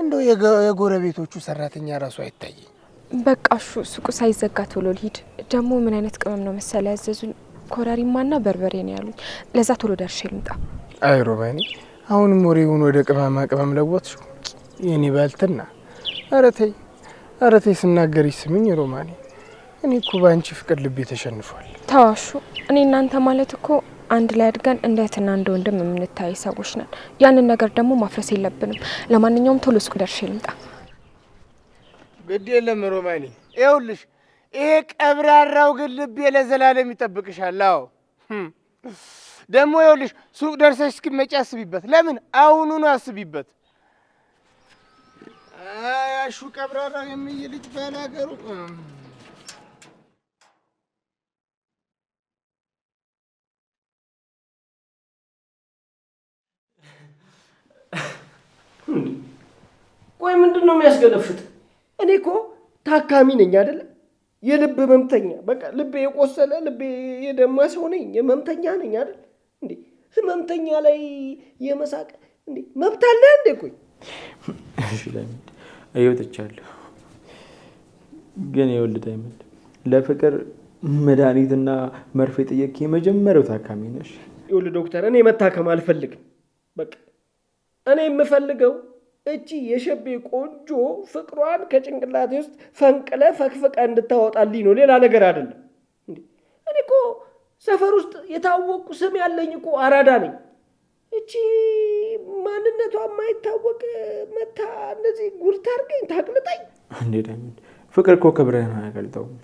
እንደው የጎረቤቶቹ ሰራተኛ ራሱ አይታየኝ። በቃ ሱቁ ሳይዘጋ ቶሎ ልሂድ። ደግሞ ምን አይነት ቅመም ነው መሰለ ያዘዙኝ? ኮረሪማና በርበሬ ነው ያሉኝ። ለዛ ቶሎ ደርሼ ልምጣ። አይ ሮማኒ፣ አሁንም ወሬውን ወደ ቅመማ ቅመም ለወጥሽው የኔ ባልትና። ኧረ ተይ ስናገርሽ ስምኝ ሮማኒ፣ እኔ እኮ በአንቺ ፍቅር ልቤ ተሸንፏል። ተዋሹ። እኔ እናንተ ማለት እኮ አንድ ላይ አድገን እንደ እህትና እንደ ወንድም የምንታይ ሰዎች ነን። ያንን ነገር ደግሞ ማፍረስ የለብንም። ለማንኛውም ቶሎ ሱቅ ደርሼ ልምጣ። ግድ የለም ሮማኒ፣ ይኸውልሽ ይሄ ቀብራራው ግን ልቤ ለዘላለም ይጠብቅሻል። አዎ ደግሞ ይኸውልሽ ሱቅ ደርሰሽ እስኪመጪ አስቢበት። ለምን አሁኑኑ አስቢበት። አያሹ ቀብራራው የሚይ ልጅ ባላገሩ ቆይ ምንድን ነው የሚያስገለፍጥ? እኔ እኮ ታካሚ ነኝ አይደለ? የልብ ህመምተኛ። በቃ ልቤ የቆሰለ ልቤ የደማ ሰው ነኝ፣ ህመምተኛ ነኝ አይደል እንዴ? ህመምተኛ ላይ የመሳቅ እንዴ መብት አለ እንዴ? ቆይ እሺ ዳይመንድ አይወጥቻለሁ፣ ግን ይኸውልህ ዳይመንድ ለፍቅር መድኃኒትና መርፌ ጥየቅ የመጀመሪያው ታካሚ ነሽ። ይኸውልህ ዶክተር፣ እኔ መታከም አልፈልግም። በቃ እኔ የምፈልገው እቺ የሸቤ ቆንጆ ፍቅሯን ከጭንቅላቴ ውስጥ ፈንቅለ ፈክፍቀ እንድታወጣልኝ ነው፣ ሌላ ነገር አይደለም። እኔ እኮ ሰፈር ውስጥ የታወቁ ስም ያለኝ እኮ አራዳ ነኝ። እቺ ማንነቷ የማይታወቅ መታ እንደዚህ ጉድ ታርገኝ ታቅልጠኝ እንዴ? ዳይመንድ ፍቅር እኮ ክብርህን አያገልጠውም።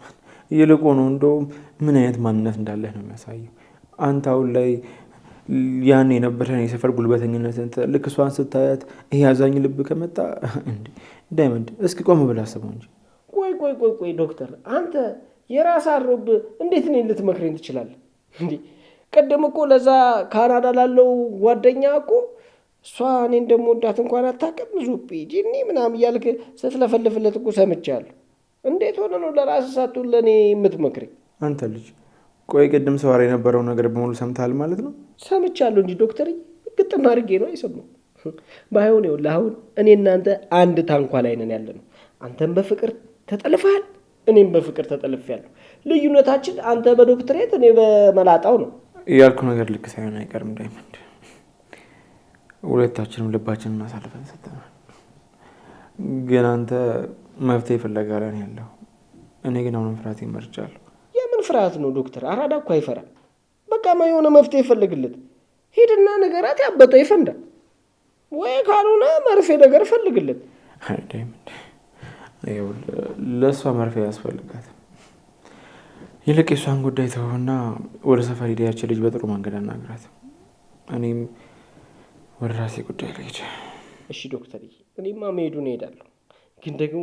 ይልቁኑ እንደውም ምን አይነት ማንነት እንዳለህ ነው የሚያሳየው። አንተ አሁን ላይ ያን የነበረን የሰፈር ጉልበተኝነትን ልክ እሷን ስታያት ይሄ አዛኝ ልብ ከመጣ እንዴ ዳይመንድ እስኪ ቆም ብለህ አስበው እንጂ። ቆይ ዶክተር፣ አንተ የራስ አሮብ እንዴት እኔን ልትመክረኝ ትችላለህ እንዴ? ቀደም እኮ ለዛ ካናዳ ላለው ጓደኛ እኮ እሷ እኔ እንደምወዳት እንኳን አታውቅም ዙጴ ጂኒ ምናምን እያልክ ስትለፈልፍለት እኮ ሰምቻለሁ። እንዴት ሆነ ነው ለራስህ ሳትሆን ለእኔ የምትመክረኝ? አንተ ልጅ ቆይ ቅድም ሰዋራ የነበረው ነገር በሙሉ ሰምተሃል ማለት ነው? ሰምቻለሁ እንጂ ዶክተር፣ ግጥም አድርጌ ነው አይሰማም። ባይሆን ይኸውልህ አሁን እኔ እናንተ አንድ ታንኳ ላይ ነን ያለ ነው። አንተም በፍቅር ተጠልፈሃል፣ እኔም በፍቅር ተጠልፌያለሁ። ልዩነታችን አንተ በዶክትሬት እኔ በመላጣው ነው። ያልኩ ነገር ልክ ሳይሆን አይቀርም ዳይመንድ። ሁለታችንም ልባችንን አሳልፈን ሰጥተናል። ግን አንተ መፍትሄ ፍለጋ ላይ ነው ያለው፣ እኔ ግን አሁንም ፍርሃት መርጫለሁ። የምን ፍርሃት ነው ዶክተር? አራዳ እኮ አይፈራም። በቃ የሆነ መፍትሄ ይፈልግለት። ሂድና ነገራት ያበጠው ይፈንዳ፣ ወይ ካልሆነ መርፌ ነገር ፈልግለት። አይ ዳይመንድ፣ ለእሷ መርፌ ያስፈልጋትም። ይልቅ የሷን ጉዳይ ተውና ወደ ሰፈር ሄዳ ያች ልጅ በጥሩ መንገድ አናግራት። እኔም ወደ ራሴ ጉዳይ ልሄድ። እሺ ዶክተር፣ እኔማ መሄዱን እሄዳለሁ። ግን ደግሞ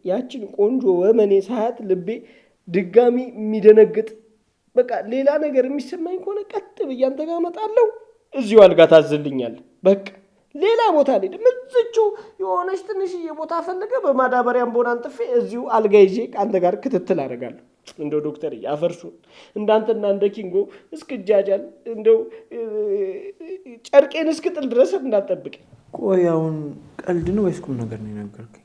ያችን ቆንጆ ወመኔ ሰዓት ልቤ ድጋሚ የሚደነግጥ በቃ ሌላ ነገር የሚሰማኝ ከሆነ ቀጥ ብዬ አንተ ጋር እመጣለሁ። እዚሁ አልጋ ታዝልኛለህ። በቃ ሌላ ቦታ አልሄድም። እዚቹ የሆነች ትንሽዬ ቦታ ፈልገ በማዳበሪያም ቦና አንጥፌ እዚሁ አልጋ ይዤ ከአንተ ጋር ክትትል አደርጋለሁ። እንደው ዶክተር አፈርሱን እንዳንተና እንደ ኪንጎ እስክጃጃል እንደው ጨርቄን እስክጥል ድረስ እንዳትጠብቅ። ቆይ አሁን ቀልድ ነው ወይስ ቁም ነገር ነው የነገርከኝ?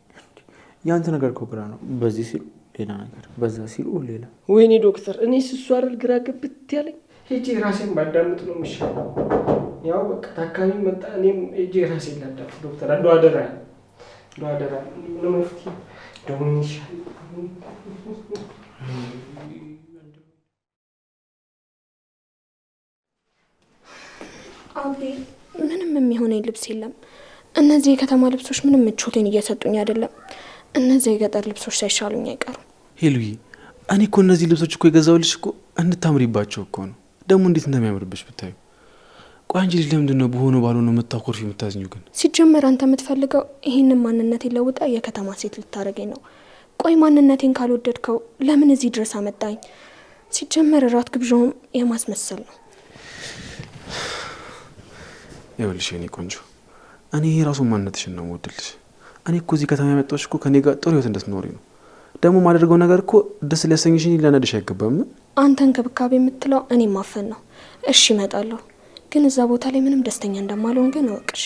ያንተ ነገር እኮ ግራ ነው። በዚህ ሲሉ ሌላ ነገር፣ በዛ ሲሉ ሌላ። ወይኔ ዶክተር፣ እኔ እሱ አይደል ግራ ገብት ያለኝ። ሄጄ ራሴን ባዳምጥ ነው የሚሻለው። ያው በቃ ታካሚ መጣ፣ እኔም ሄጄ ራሴን ላዳምጥ። ዶክተር እንደው አደራ ምን መፍትሄ ደውን ይሻል። አቤ ምንም የሚሆነኝ ልብስ የለም። እነዚህ የከተማ ልብሶች ምንም ምቾቴን እየሰጡኝ አይደለም። እነዚህ የገጠር ልብሶች ሳይሻሉኝ አይቀሩም። ሄሉዬ፣ እኔ እኮ እነዚህ ልብሶች እኮ የገዛሁልሽ እኮ እንድታምሪባቸው እኮ ነው። ደግሞ እንዴት እንደሚያምርብሽ ብታዩ። ቆይ አንቺ ልጅ ለምንድን ነው በሆነ ባልሆነ መታኮርፊ የምታዝኙ? ግን ሲጀመር አንተ የምትፈልገው ይህንን ማንነቴን ለውጣ የከተማ ሴት ልታደርገኝ ነው። ቆይ ማንነቴን ካልወደድከው ለምን እዚህ ድረስ አመጣኝ? ሲጀመር እራት ግብዣውም የማስመሰል ነው። ይኸውልሽ የኔ ቆንጆ፣ እኔ የራሱ ማንነትሽን ነው የምወድልሽ። እኔ እኮ እዚህ ከተማ ያመጣሁሽ እኮ ከኔ ጋር ጥሩ ህይወት እንድትኖሪ ነው። ደግሞ ማደርገው ነገር እኮ ደስ ሊያሰኝሽ ሊያነድሽ አይገባም። አንተ እንክብካቤ የምትለው እኔ ማፈን ነው። እሺ እመጣለሁ፣ ግን እዛ ቦታ ላይ ምንም ደስተኛ እንደማልሆን ግን እወቅ። እሺ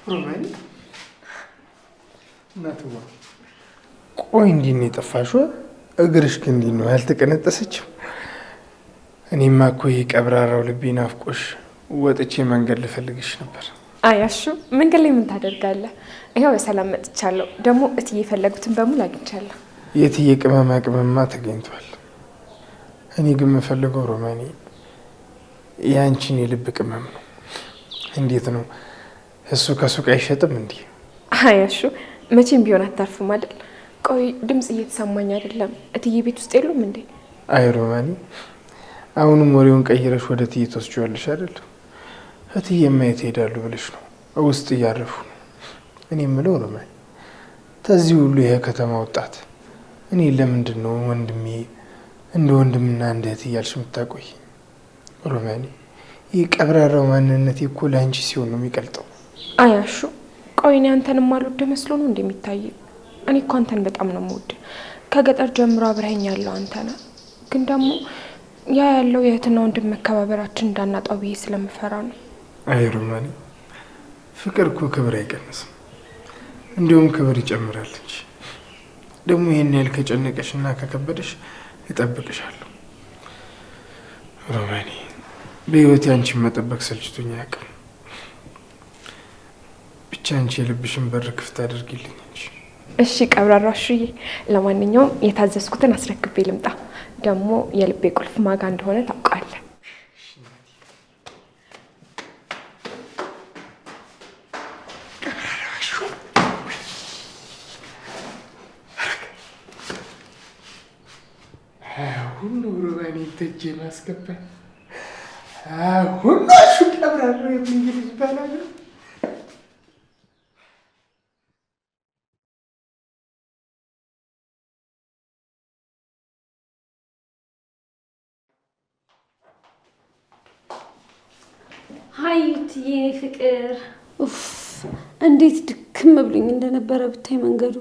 ሮማኒ እናትዋ፣ ቆይ እንዲህ ነው የጠፋሽው? እግርሽ ግን እንዲህ ነው ያልተቀነጠሰችው? እኔማ እኮ የቀብራራው ልቤ ናፍቆሽ ወጥቼ መንገድ ልፈልግሽ ነበር። አያሹ መንገድ ላይ ምን ታደርጋለህ? ይኸው በሰላም መጥቻለሁ። ደግሞ እትዬ የፈለጉትን በሙሉ አግኝቻለሁ። የትዬ ቅመማ ቅመማ ተገኝቷል። እኔ ግን የምፈልገው ሮማኒ የአንቺን የልብ ቅመም ነው። እንዴት ነው እሱ ከሱቅ አይሸጥም እንዴ? አያሹ መቼም ቢሆን አታርፍም አይደል? ቆይ ድምጽ እየተሰማኝ አይደለም። እትዬ ቤት ውስጥ የሉም እንዴ? አይ ሮማኒ፣ አሁንም ወሬውን ቀይረሽ ወደ እትዬ ትወስጂዋለሽ አይደል? እትዬ ማየት ሄዳሉ ብለሽ ነው ውስጥ እያረፉ ነው። እኔ የምለው ሮማኒ፣ ከዚህ ሁሉ ይሄ ከተማ ወጣት እኔ ለምንድን ነው ወንድሜ እንደ ወንድምና እንደ እህት እያልሽ የምታቆይ ሮማኔ፣ ይህ ቀብራራው ማንነቴ እኮ ለአንቺ ሲሆን ነው የሚቀልጠው። አያሹ ቆይ እኔ አንተን ማልወድ መስሎ ነው እንደሚታይ? እኔ እኮ አንተን በጣም ነው የምወድ። ከገጠር ጀምሮ አብረኸኝ ያለው አንተ ነህ። ግን ደግሞ ያ ያለው የእህትና ወንድም መከባበራችን እንዳናጣው ብዬ ስለምፈራ ነው። አይ ሮማኔ፣ ፍቅር እኮ ክብር አይቀንስም፣ እንዲሁም ክብር ይጨምራል እንጂ። ደግሞ ይህን ያህል ከጨነቀሽና ከከበደሽ እጠብቅሻለሁ ሮማኔ። በህይወቴ አንቺን መጠበቅ ሰልችቶኝ አያውቅም። ብቻ አንቺ የልብሽን በር ክፍት አድርጊልኝ እንጂ። እሺ ቀብራራ እሺዬ። ለማንኛውም የታዘዝኩትን አስረክቤ ልምጣ። ደግሞ የልቤ ቁልፍ ማጋ እንደሆነ ታውቃለህ። አሁን ሮማኔ ተጄ ማስገባኝ አሁን እሱ ቀብራራ የሚንግሊዝ ባላለ ሀዩትዬ ፍቅር ኡፍ እንዴት ድክም ብሎኝ እንደነበረ ብታይ መንገዱ።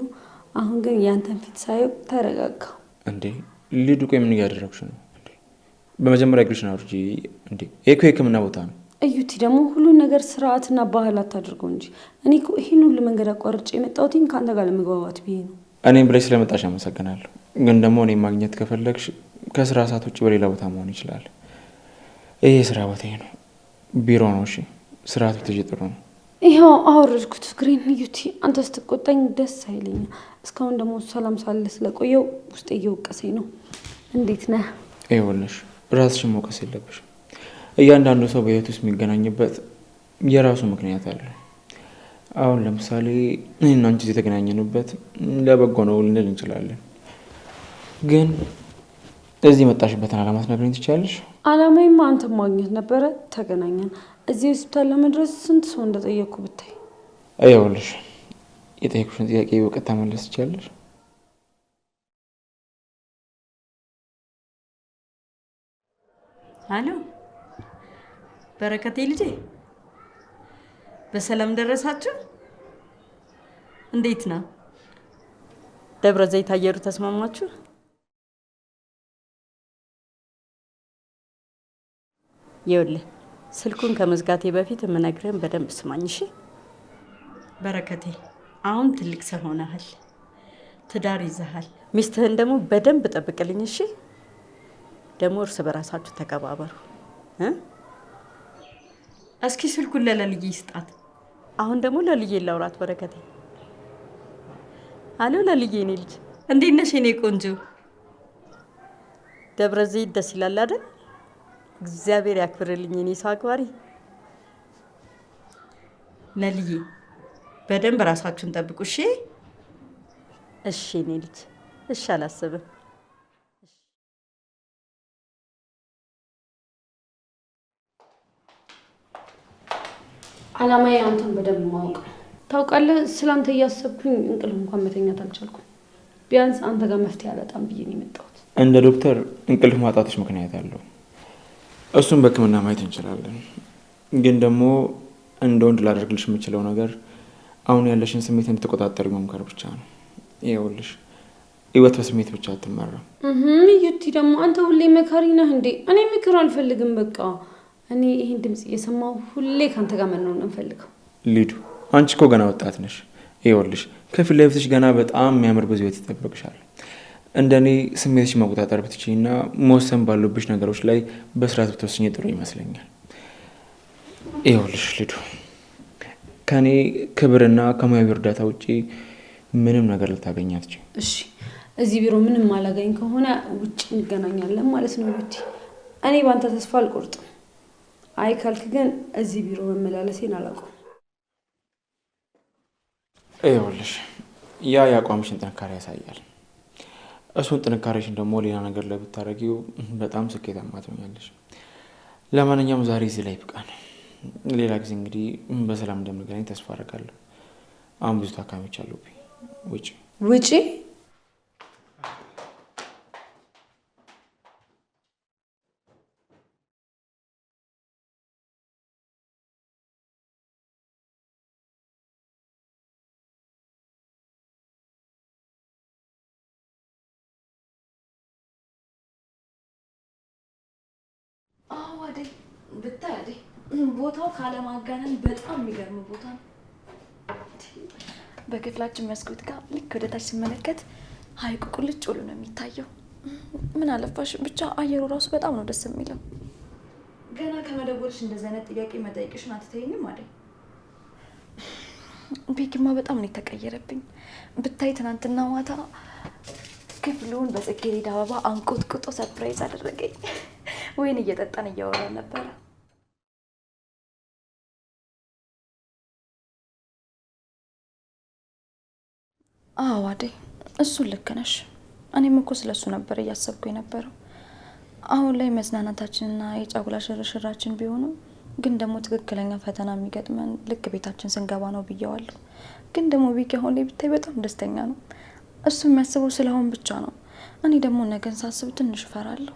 አሁን ግን ያንተን ፊት ሳየው ተረጋጋሁ። እንዴ ልዱ፣ ቆይ ምን እያደረግሽ ነው? በመጀመሪያ እግርሽን አውርጂ። እንዴ ይሄ የህክምና ቦታ ነው። እዩቲ ደግሞ ሁሉን ነገር ስርዓትና ባህል አታድርገው እንጂ። እኔ እኮ ይሄን ሁሉ መንገድ አቋርጬ የመጣሁት ከአንተ ጋር ለመግባባት ብዬ ነው። እኔም ብለሽ ስለመጣሽ አመሰግናለሁ። ግን ደግሞ እኔ ማግኘት ከፈለግሽ ከስራ ሰዓት ውጭ በሌላ ቦታ መሆን ይችላል። ይሄ የስራ ቦታዬ ነው፣ ቢሮ ነው። እሺ ስርዓቱ ጥሩ ነው። ይኸው አወረድኩት ፍቅሬን። እዩቲ አንተ ስትቆጣኝ ደስ አይለኝም። እስካሁን ደግሞ ሰላም ሳለ ስለቆየው ውስጤ እየወቀሰኝ ነው። እንዴት ነህ? ይኸውልሽ ራስሽን መውቀስ የለብሽም። እያንዳንዱ ሰው በህይወት ውስጥ የሚገናኝበት የራሱ ምክንያት አለ። አሁን ለምሳሌ እኔና አንቺ የተገናኘንበት ለበጎ ነው ልንል እንችላለን። ግን እዚህ መጣሽበትን ዓላማ ትነግሪኝ ትችያለሽ? ዓላማዬማ አንተን ማግኘት ነበረ። ተገናኘን። እዚህ ሆስፒታል ለመድረስ ስንት ሰው እንደጠየቅኩ ብታይ። ይኸውልሽ የጠየኩሽን ጥያቄ በቀጥታ መለስ ትችያለሽ? አሎ በረከቴ ልጄ፣ በሰላም ደረሳችሁ? እንዴት ነው ደብረ ዘይት አየሩ ተስማማችሁ? ይኸውልህ ስልኩን ከመዝጋቴ በፊት የምነግርህን በደንብ ስማኝ እሺ? በረከቴ አሁን ትልቅ ሰው ሆነሃል፣ ትዳር ይዘሃል። ሚስትህን ደግሞ በደንብ ጠብቅልኝ እሺ? ደግሞ እርስ በራሳችሁ ተከባበሩ። እስኪ ስልኩን ለልዬ ስጣት። አሁን ደግሞ ለልዬ ላውራት። በረከቴ አሎ ለልዬ፣ እኔ ልጅ እንዴት ነሽ የኔ ቆንጆ? ደብረ ዘይት ደስ ይላል አይደል? እግዚአብሔር ያክብርልኝ የኔ ሰው አክባሪ። ለልዬ በደንብ ራሳችሁን ጠብቁ እሺ? እሺ እኔ ልጅ እሺ፣ አላስብም። ዓላማዬ አንተን በደንብ ማወቅ ነው። ታውቃለህ፣ ስላንተ እያሰብኩኝ እንቅልፍ እንኳን መተኛት አልቻልኩም። ቢያንስ አንተ ጋር መፍትሄ አላጣም ብዬ ነው የመጣሁት። እንደ ዶክተር እንቅልፍ ማጣትሽ ምክንያት አለው። እሱን በሕክምና ማየት እንችላለን። ግን ደግሞ እንደ ወንድ ላደርግልሽ የምችለው ነገር አሁን ያለሽን ስሜት እንድትቆጣጠሪ መምከር ብቻ ነው። ይኸውልሽ ህይወት በስሜት ብቻ አትመራም። ዩቲ ደግሞ አንተ ሁሌ መካሪ ነህ እንዴ? እኔ ምክር አልፈልግም። በቃ እኔ ይህን ድምጽ እየሰማሁ ሁሌ ከአንተ ጋር መኖር ነው የምፈልገው። ሊዱ አንቺ እኮ ገና ወጣት ነሽ። ይኸውልሽ ከፊት ለፊትሽ ገና በጣም የሚያምር ብዙ ህይወት ይጠበቅሻል። እንደኔ ስሜትሽ መቆጣጠር ብትችይና መወሰን ባሉብሽ ነገሮች ላይ በስርዓት ብትወስኝ ጥሩ ይመስለኛል። ይኸውልሽ ሊዱ ከኔ ክብርና ከሙያዊ እርዳታ ውጪ ምንም ነገር ልታገኝ አትችይም። እሺ እዚህ ቢሮ ምንም አላገኝ ከሆነ ውጭ እንገናኛለን ማለት ነው ዩቲ። እኔ ባንተ ተስፋ አልቆርጥም። አይ ካልክ ግን እዚህ ቢሮ መመላለሴን አላውቅም። ይኸውልሽ ያ የአቋምሽን ጥንካሬ ያሳያል። እሱን ጥንካሬሽን ደግሞ ሌላ ነገር ላይ ብታረጊው በጣም ስኬታማ ትሆኛለሽ። ለማንኛውም ዛሬ እዚህ ላይ ይብቃን። ሌላ ጊዜ እንግዲህ በሰላም እንደምንገናኝ ተስፋ አደርጋለሁ። አሁን ብዙ ታካሚዎች አሉብኝ። ውጪ ውጪ አዎ አደይ ብታይ አደይ ቦታው ካለማጋነን በጣም የሚገርም ቦታ ነው። በክፍላችን መስኮት ጋር ልክ ወደ ታች ስመለከት ሀይቁ ቁልጭ ብሎ ነው የሚታየው። ምን አለፋሽ ብቻ አየሩ ራሱ በጣም ነው ደስ የሚለው። ገና ከመደወልሽ እንደዚህ አይነት ጥያቄ መጠየቅሽን አትተይኝም አደይ? ቤኪማ በጣም ነው የተቀየረብኝ። ብታይ ትናንትና ማታ ክፍሉን በጽጌረዳ አበባ አንቆጥቁጦ ሰርፕራይዝ አደረገኝ። ወይን እየጠጣን እያወራን ነበረ። አዎ አደይ እሱን ልክ ነሽ። እኔም እኮ ስለሱ ነበር እያሰብኩ የነበረው። አሁን ላይ መዝናናታችንና የጫጉላ ሽርሽራችን ቢሆንም ግን ደግሞ ትክክለኛ ፈተና የሚገጥመን ልክ ቤታችን ስንገባ ነው ብየዋለሁ። ግን ደግሞ ቤኪ አሁን ላይ ብታይ በጣም ደስተኛ ነው። እሱ የሚያስበው ስለአሁን ብቻ ነው። እኔ ደግሞ ነገን ሳስብ ትንሽ እፈራለሁ።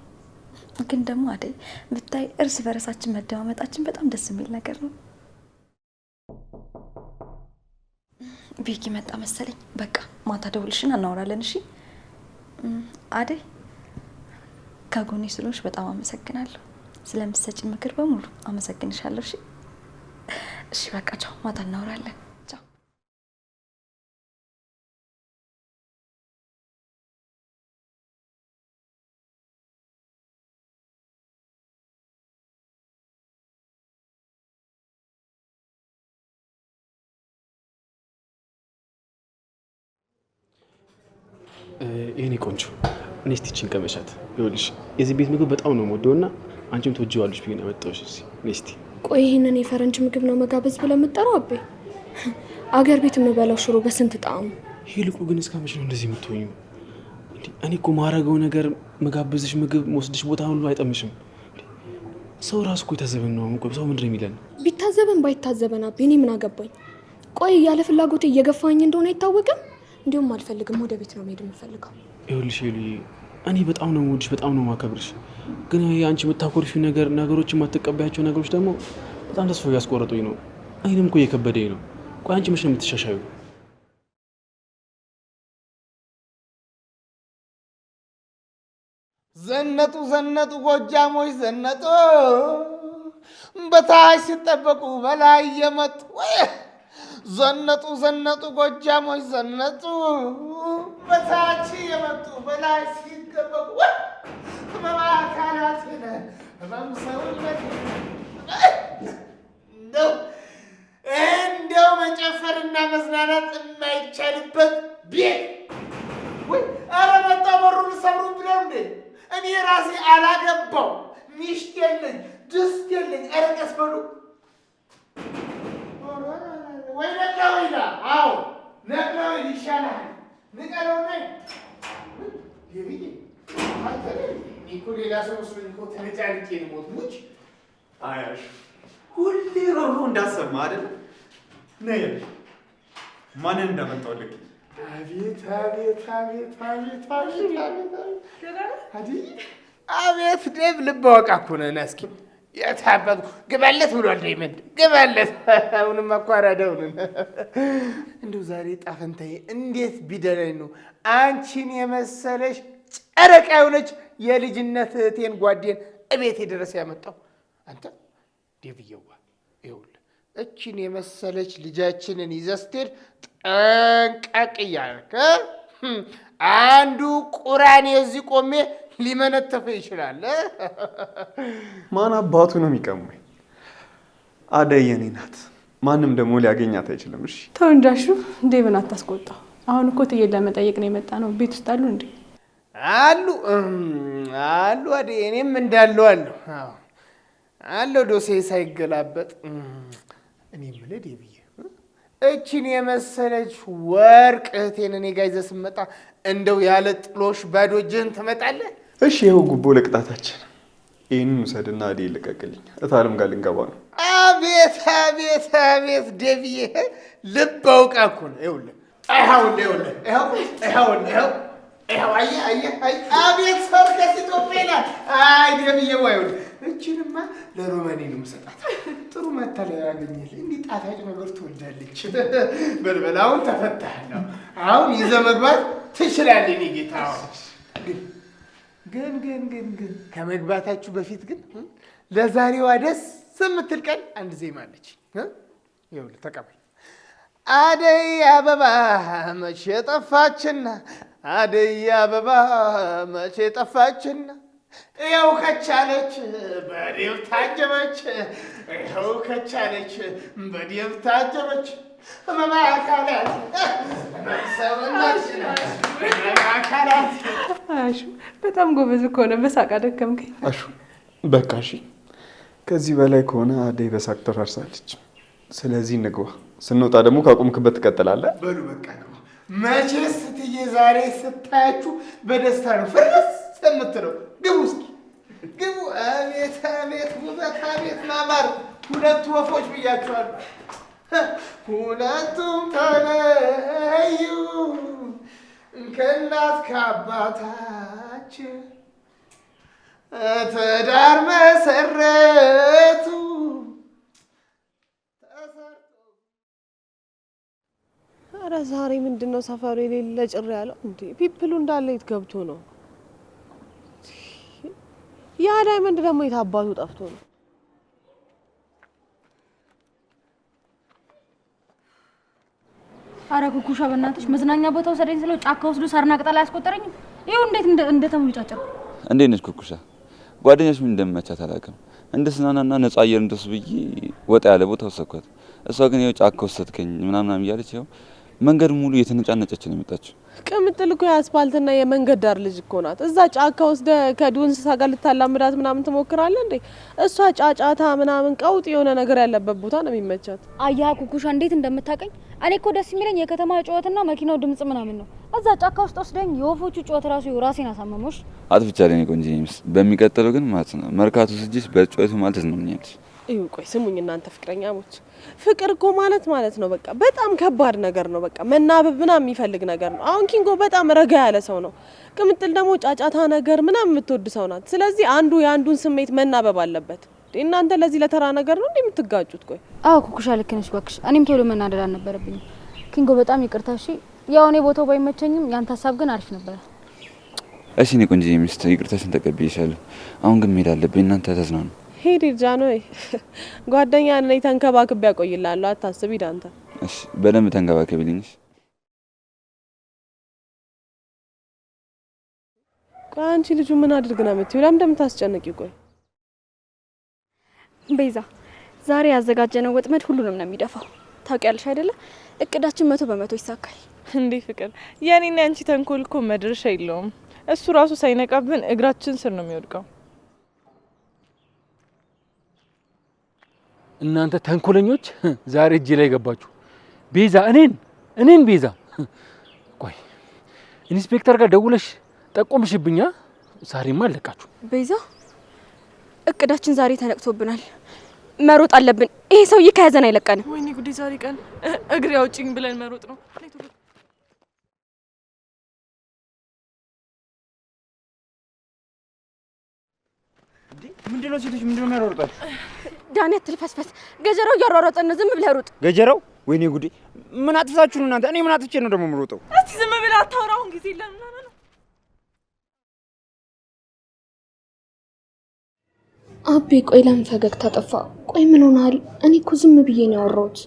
ግን ደግሞ አደይ ብታይ እርስ በርሳችን መደማመጣችን በጣም ደስ የሚል ነገር ነው። ቤኪ መጣ መሰለኝ። በቃ ማታ ደውልሽን እናወራለን። እሺ አደይ ከጎኔ ስለሆንሽ በጣም አመሰግናለሁ። ስለምትሰጪ ምክር በሙሉ አመሰግንሻለሁ። እሺ እሺ በቃ ቻው፣ ማታ እናወራለን። ቻው። የኔ ቆንጆ እኔ እስቲ ቺን ቀመሻት። ይኸውልሽ የዚህ ቤት ምግብ በጣም ነው የምወደውና አንቺም ትወጂዋለሽ ብዬ ነው ያመጣሁሽ። እስቲ ቆይ ይሄንን የፈረንጅ ምግብ ነው መጋበዝ ብለህ የምትጠራው? አቤ አገር ቤት የምበላው ሽሮ በስንት ጣዕሙ። ይልቁ ግን እስከ መቼ ነው እንደዚህ የምትሆኙ? እኔ እኮ ማረገው ነገር መጋበዝሽ፣ ምግብ መወስድሽ ቦታ ሁሉ አይጠምሽም። ሰው ራሱ እኮ የታዘበን ነው። ቆይ ሰው ምንድን ነው የሚለን? ቢታዘበን ባይታዘበን አቤ እኔ ምን አገባኝ? ቆይ ያለ ፍላጎቴ እየገፋኝ እንደሆነ አይታወቅም? እንዲሁም አልፈልግም፣ ወደ ቤት ነው መሄድ የምፈልገው። ይኸውልሽ ሄሉዬ እኔ በጣም ነው የምወድሽ፣ በጣም ነው የማከብርሽ። ግን አንቺ የምታኮርፊው ነገሮች የማትቀበያቸው ነገሮች ደግሞ በጣም ተስፋ እያስቆረጡኝ ነው። እኔንም እኮ እየከበደኝ ነው። ቆይ አንቺ መች ነው የምትሻሻዩ? ዘነጡ ዘነጡ ጎጃሞች ዘነጡ፣ በታች ሲጠበቁ በላይ የመጡ ዘነጡ ዘነጡ ጎጃሞች ዘነጡ፣ በታች የመጡ በላይ ሲጠበቁ ህመም አካላት ህመም ሰውነት እንደው መጨፈርና መዝናናት የማይቻልበት ቤት ወይ! ኧረ መጣ በሩን ሰብሩ ብለው እንዴ! እኔ ራሴ አላገባው ሚስት የለኝ ድስት የለኝ። ኧረ ቀስ በሉ ወይ ነቅለወይላ። አዎ ነቅለወይል ይሻላል። ንቀለው ነኝ ይብዬ እኮ ሌላ ሰው መስሎኝ እኮ ተነጫንቄ ልሞት ሙች። አያሽ ሁሌ ሮሮ እንዳሰማ አይደል? ነይ ማንን እንዳመጣው ልክ አቤት አቤት አቤት አቤት አቤት አቤት አቤት ደብ ልብ አወቃ እኮ ነህ። እስኪ የታበቱ ግባለት ብሏል ዳይመንድ ግባለት። አሁንም አኳራዳውን እንደው ዛሬ ጣፈንታዬ እንዴት ቢደረኝ ነው አንቺን የመሰለሽ ጨረቃ የሆነች የልጅነት እህቴን ጓዴን እቤቴ ድረስ ያመጣው። አንተ ደብየዋ ይኸውልህ እቺን የመሰለች ልጃችንን ይዘህ ስትሄድ ጠንቀቅ እያልክ አንዱ ቁራኔ እዚህ ቆሜ ሊመነተፈ ይችላል። ማን አባቱ ነው የሚቀማኝ? አደይ የኔ ናት። ማንም ደግሞ ሊያገኛት አይችልም። እሺ ተው እንጃሹ ዴቭን አታስቆጣው። አሁን እኮ ትዬን ለመጠየቅ ነው የመጣ ነው። ቤት ውስጥ አሉ እንዴ? አሉ አሉ አደይ እኔም እንዳለው አለሁ አለው ዶሴ ሳይገላበጥ። እኔ የምልህ ዴብዬ እቺን የመሰለች ወርቅ እህቴን እኔ ጋ ይዘህ ስትመጣ እንደው ያለ ጥሎሽ ባዶ እጅህን ትመጣለህ? እሺ ይኸው ጉቦ ለቅጣታችን። ይህንን ውሰድና አደይ ልቀቅልኝ። እታለም ጋር ልንገባ ነው። አቤት አቤት አቤት ዴብዬ ልብ አውቃ እኮ ነው። ይኸውልህ ይኸውልህ ይኸው አየህ አቤት ሰርከስ ኢትዮጵያ ናት። አይ ዴብዬ ይኸውልህ እቺንማ ለሮማኔ ነው የምሰጣት። ጥሩ መታለያ ያገኘልኝ። እንዲህ ጣፋጭ ነገር ትወዳለች። በልበል አሁን ተፈታህ። አሁን ይዘህ መግባት ትችላለህ። እኔ ጌታ ግን ከመግባታችሁ በፊት ግን ለዛሬዋ ደስ የምትል ቀን አንድ ዜማ አለች። ይኸውልህ ተቀበል። አደይ አበባ መቼ ጠፋችና አደይ አበባ መቼ ጠፋችና ይኸው ከቻለች በዴብ ታጀበች ይኸው ከቻለች በዴብ ታጀበች መማካላት መማካላት። አሹ በጣም ጎበዝ እኮ ነው። በሳቅ አደከምከኝ። አሹ በቃ እሺ፣ ከዚህ በላይ ከሆነ አደይ በሳቅ ተራርሳለች። ስለዚህ እንግባ። ስንወጣ ደግሞ ካቆምክበት ትቀጥላለህ። በሉ በቃ ነው። መቼስ እትዬ ዛሬ ስታያችሁ በደስታ ነው ፍርስ የምትለው። ግቡ እስኪ ግቡ። አቤት አቤት ውበት፣ አቤት ማማር። ሁለቱ ወፎች ብያችኋለሁ። ሁለቱም ተለዩ ከእናት ከአባታቸው ትዳር መሰረቱ። ኧረ ዛሬ ምንድን ነው ሰፈሩ የሌለ ጭር ያለው እንዴ? ፒፕሉ እንዳለ የት ገብቶ ነው? ያ ዳይመንድ ደግሞ የት አባቱ ጠፍቶ ነው? አረ ኩኩሻ በእናትሽ መዝናኛ ቦታ ወሰደኝ ስለው ጫካ ወስዶ ሳርና ቅጠል አያስቆጠረኝም። ይኸው እንዴት እንደተሙጫጫው። እንዴት ነሽ ኩኩሻ? ጓደኛሽ ምን እንደምመቻት አላውቅም። እንደ ስናናና ነፃ አየር እንደሱ ብዬ ወጣ ያለ ቦታ ወሰድኳት። እሷ ግን ይኸው ጫካ ወሰድከኝ ምናምን እያለች ይኸው መንገድ ሙሉ የተነጫነጨች ነው የመጣችው። ቅምጥል እኮ የአስፋልትና የመንገድ ዳር ልጅ እኮ ናት። እዛ ጫካ ወስደ ከዱር እንስሳ ጋር ልታላምዳት ምናምን ትሞክራለህ እንዴ? እሷ ጫጫታ ምናምን ቀውጥ የሆነ ነገር ያለበት ቦታ ነው የሚመቻት። አያ ኩኩሻ እንዴት እንደምታቀኝ። እኔ እኮ ደስ የሚለኝ የከተማ ጩኸትና መኪናው ድምጽ ምናምን ነው። እዛ ጫካ ውስጥ ወስደኝ የወፎቹ ጩኸት ራሱ ራሴን አሳመመሽ። አጥፍቻለሁ ቆንጆ ይምስ። በሚቀጥለው ግን ማለት ነው መርካቶ ስጅሽ በጩኸቱ ማለት ነው ምንኛለሽ? እዩ ቆይ ስሙኝ እናንተ ፍቅረኛሞች፣ ፍቅር እኮ ማለት ነው በቃ በጣም ከባድ ነገር ነው። በቃ መናበብ ምናምን የሚፈልግ ነገር ነው። አሁን ኪንጎ በጣም ረጋ ያለ ሰው ነው። ቅምጥል ደግሞ ጫጫታ ነገር ምናምን የምትወድ ሰው ናት። ስለዚህ አንዱ የአንዱን ስሜት መናበብ አለበት። እናንተ ለዚህ ለተራ ነገር ነው እንዴ የምትጋጩት? ቆይ አዎ ኩኩሻ ልክ ነሽ እባክሽ። እኔም ቶሎ መናደድ አልነበረብኝም። ኪንጎ በጣም ይቅርታ እሺ። ያው እኔ ቦታው ባይመቸኝም ያንተ ሀሳብ ግን አሪፍ ነበር። እሺ እኔ ቆንጆ ሚስት ይቅርታሽን ተቀብዬሻለሁ። አሁን ግን መሄድ አለብኝ። እናንተ ተዝናኑ። ሄድ ጃኖይ ጓደኛ ነኝ ተንከባክቤ ያቆይልሃለሁ። አታስብ ሂድ አንተ። እሺ በደንብ ተንከባከቢልኝ። ቆይ አንቺ ልጁ ምን አድርግ ነው የምትይው? ለምን እንደምታስጨንቂው? ቆይ ቤዛ ዛሬ ያዘጋጀነው ወጥመድ ሁሉንም ነው የሚደፋው። ታውቂያለሽ አይደለ? እቅዳችን 100% ይሳካል። እንዴ ፍቅር፣ የኔና አንቺ ተንኮል እኮ መድረሻ የለውም። እሱ ራሱ ሳይነቃብን እግራችን ስር ነው የሚወድቀው። እናንተ ተንኮለኞች ዛሬ እጄ ላይ ገባችሁ። ቤዛ እኔን ቤዛ፣ ቆይ ኢንስፔክተር ጋር ደውለሽ ጠቆምሽብኛ። ዛሬማ አለቃችሁ። ቤዛ እቅዳችን ዛሬ ተነቅቶብናል። መሮጥ አለብን። ይሄ ሰውዬ ከያዘን አይለቀንም። ወይኔ ጉዴ! ዛሬ ቀን እግሬ አውጪኝ ብለን መሮጥ ነው። ምንድነው ሴቶች ምንድነው የሚያሯሩጣችሁ? ዳኒ አትልፈስፈስ። ገጀራው እያሯሯጠን ነው። ዝም ብለህ ሩጥ። ገጀራው? ወይኔ ጉዴ! ምን አጥፋችሁ ነው እናንተ? እኔ ምን አጥፍቼ ነው ደግሞ የምሮጠው? እስቲ ዝም ብለህ አታውራ። አሁን ጊዜ የለም። አቤ ቆይ ለምን ፈገግታ ጠፋ? ቆይ ምን ሆነሃል? እኔ እኮ ዝም ብዬ ነው ያወራሁት።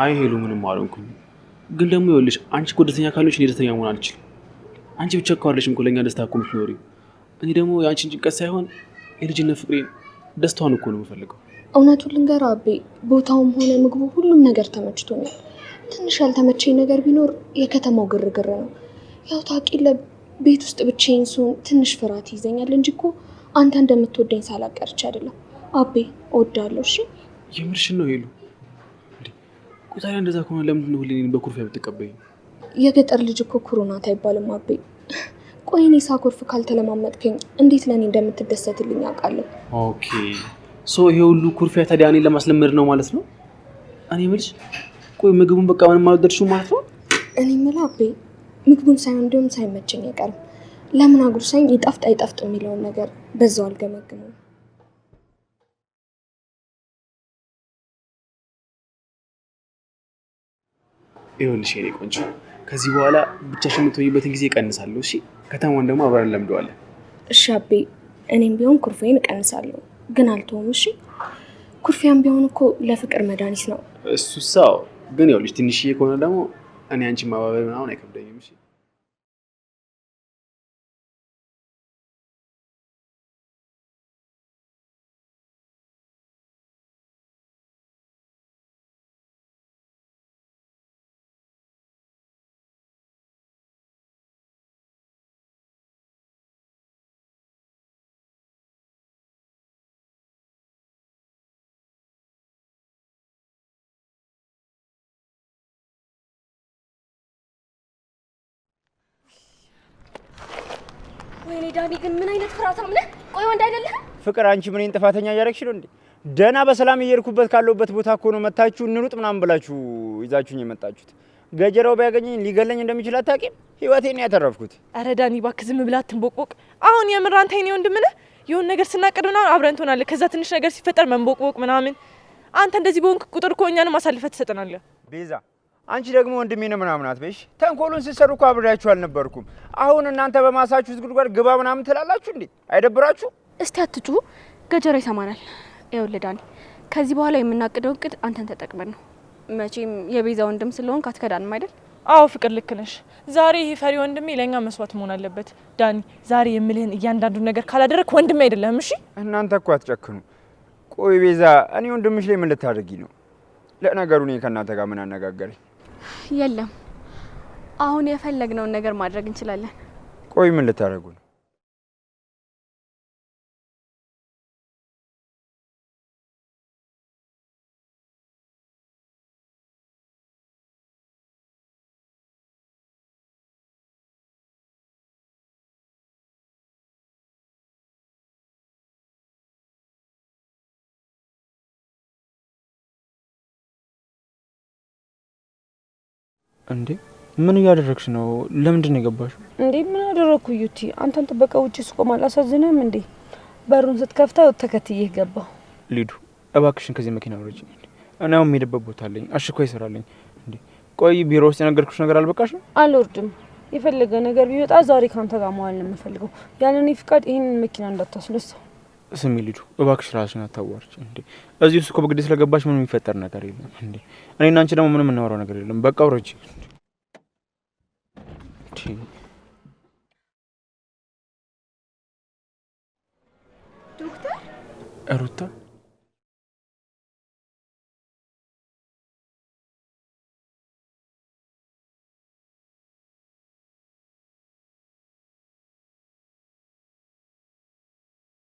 አይ ሄሉ ምንም አልሆንኩም። ግን ደግሞ ይኸውልሽ አንቺ እኮ ደስተኛ ካለሽ እኔ ደስተኛ መሆን አልችልም። አንቺ ብቻ ካለሽም እኮ ለእኛ ደስታ እኮ የምትኖሪው። እኔ ደግሞ የአንቺን ጭንቀት ሳይሆን የልጅነት ፍቅሬን ደስታዋን እኮ ነው የምፈልገው። እውነቱን ልንገርህ አቤ፣ ቦታውም ሆነ ምግቡ ሁሉም ነገር ተመችቶኛል። ትንሽ ያልተመቸኝ ነገር ቢኖር የከተማው ግርግር ነው። ያው ታውቂለ ቤት ውስጥ ብቻዬን ስሆን ትንሽ ፍርሃት ይዘኛል እንጂ እኮ አንተ እንደምትወደኝ ሳላቀርች አይደለም አቤ። እወዳለሁ። እሺ የምርሽን ነው ሄሉ? ቆይ ታዲያ እንደዛ ከሆነ ለምንድን ነው ሁሌ እኔን በኩርፊያ የምትቀበይኝ? የገጠር ልጅ እኮ ኩሩ ናት አይባልም አቤ። ቆይ እኔ ሳኮርፍ ካልተለማመጥከኝ እንዴት ለእኔ እንደምትደሰትልኝ አውቃለሁ። ኦኬ ሶ ይሄ ሁሉ ኩርፊያ ታዲያ እኔን ለማስለመድ ነው ማለት ነው? እኔ የምልሽ ቆይ ምግቡን በቃ ምንም አልወደድሽውም ማለት ነው? እኔ የምልህ አቤ ምግቡን ሳይሆን እንዲሁም ሳይመቸኝ አይቀርም። ለምን አጉርሳኝ ይጣፍጥ አይጣፍጥ የሚለውን ነገር በዛው አልገመግመው። ይኸውልሽ የኔ ቆንጆ ከዚህ በኋላ ብቻሽን የምትሆይበትን ጊዜ እቀንሳለሁ። እሺ ከተማውን ደግሞ አብረን እንለምደዋለን። እሺ አቤ፣ እኔም ቢሆን ኩርፌን እቀንሳለሁ። ግን አልተውም። እሺ ኩርፊያም ቢሆን እኮ ለፍቅር መድኃኒት ነው። እሱሳው ግን ይኸውልሽ ትንሽዬ ከሆነ ደግሞ እኔ አንቺን ማባበል ምናምን አይከብደኝም። እሺ ወይኔ ዳኒ ግን ምን አይነት ፍራታም ነህ? ቆይ ወንድ አይደለህም? ፍቅር አንቺ ምንን ጥፋተኛ እያደረግሽ ነው እንዴ? ደህና በሰላም እየሄድኩበት ካለሁበት ቦታ እኮ ነው መታችሁ እንሩጥ ምናምን ብላችሁ ይዛችሁኝ የመጣችሁት። ገጀራው ቢያገኘኝ ሊገለኝ እንደሚችል አታውቂም? ህይወቴን ያተረፍኩት። አረ ዳኒ እባክህ ዝም ብላ አትንቦቅቦቅ። አሁን የምር አንተ የኔ ወንድም ነህ። የሆነ ነገር ስናቀድ ምናምን አብረን ትሆናለህ። ከዛ ትንሽ ነገር ሲፈጠር መንቦቅቦቅ ምናምን። አንተ እንደዚህ በሆንክ ቁጥር እኮ እኛንም አሳልፈህ ትሰጠናለህ። ቤዛ አንቺ ደግሞ ወንድሜ ነው ምናምን አትበይሽ። ተንኮሉን ስትሰሩ እኮ አብሬያችሁ አልነበርኩም። አሁን እናንተ በማሳችሁት ጉድጓድ ግባ ምናምን ትላላችሁ እንዴ? አይደብራችሁ? እስቲ አትጩ፣ ገጀራ ይሰማናል። ይኸውልህ ዳኒ፣ ከዚህ በኋላ የምናቅደው እቅድ አንተን ተጠቅመን ነው። መቼም የቤዛ ወንድም ስለሆንክ አትከዳንም አይደል? አዎ ፍቅር ልክ ነሽ። ዛሬ ይሄ ፈሪ ወንድሜ ለኛ መስዋዕት መሆን አለበት። ዳኒ ዛሬ የምልህን እያንዳንዱን ነገር ካላደረክ ወንድሜ አይደለም። እሺ እናንተ እኮ አትጨክኑ። ቆይ ቤዛ፣ እኔ ወንድምሽ ላይ ምን ልታደርጊ ነው? ለነገሩ እኔ ከእናንተ ጋር ምን አነጋገረኝ? የለም አሁን የፈለግነውን ነገር ማድረግ እንችላለን። ቆይ ምን ልታደርጉ ነው? እንዴ ምን እያደረግሽ ነው? ለምንድን ነው የገባሽው? እንዴ ምን አደረኩ ዩቲ? አንተን ጥበቃ ውጪ ስቆም አላሳዝንም እንዴ? በሩን ስትከፍተው ተከትዬህ ገባሁ። ሊዱ እባክሽን ከዚህ መኪና ወረጂ። እኔ አሁን የምሄድበት ቦታ አለኝ፣ አሽኮይ ይሰራልኝ። እንዴ ቆይ ቢሮ ውስጥ የነገርኩሽ ነገር አልበቃሽም? አልወርድም። የፈለገ ነገር ቢወጣ ዛሬ ካንተ ጋር መዋል ነው የምፈልገው። ያለኔ ፍቃድ ይሄንን መኪና እንዳታስነሳው። ስሚ ሊዱ እባክሽ ራስሽን አታዋርጂ። እንዴ እዚህ ውስጥ እኮ በግድ ስለገባሽ ምንም የሚፈጠር ነገር የለም። እንዴ እኔና አንቺ ደግሞ ምንም እናወራው ነገር የለም። በቃ ወረጂ። ዶክተር ሩታ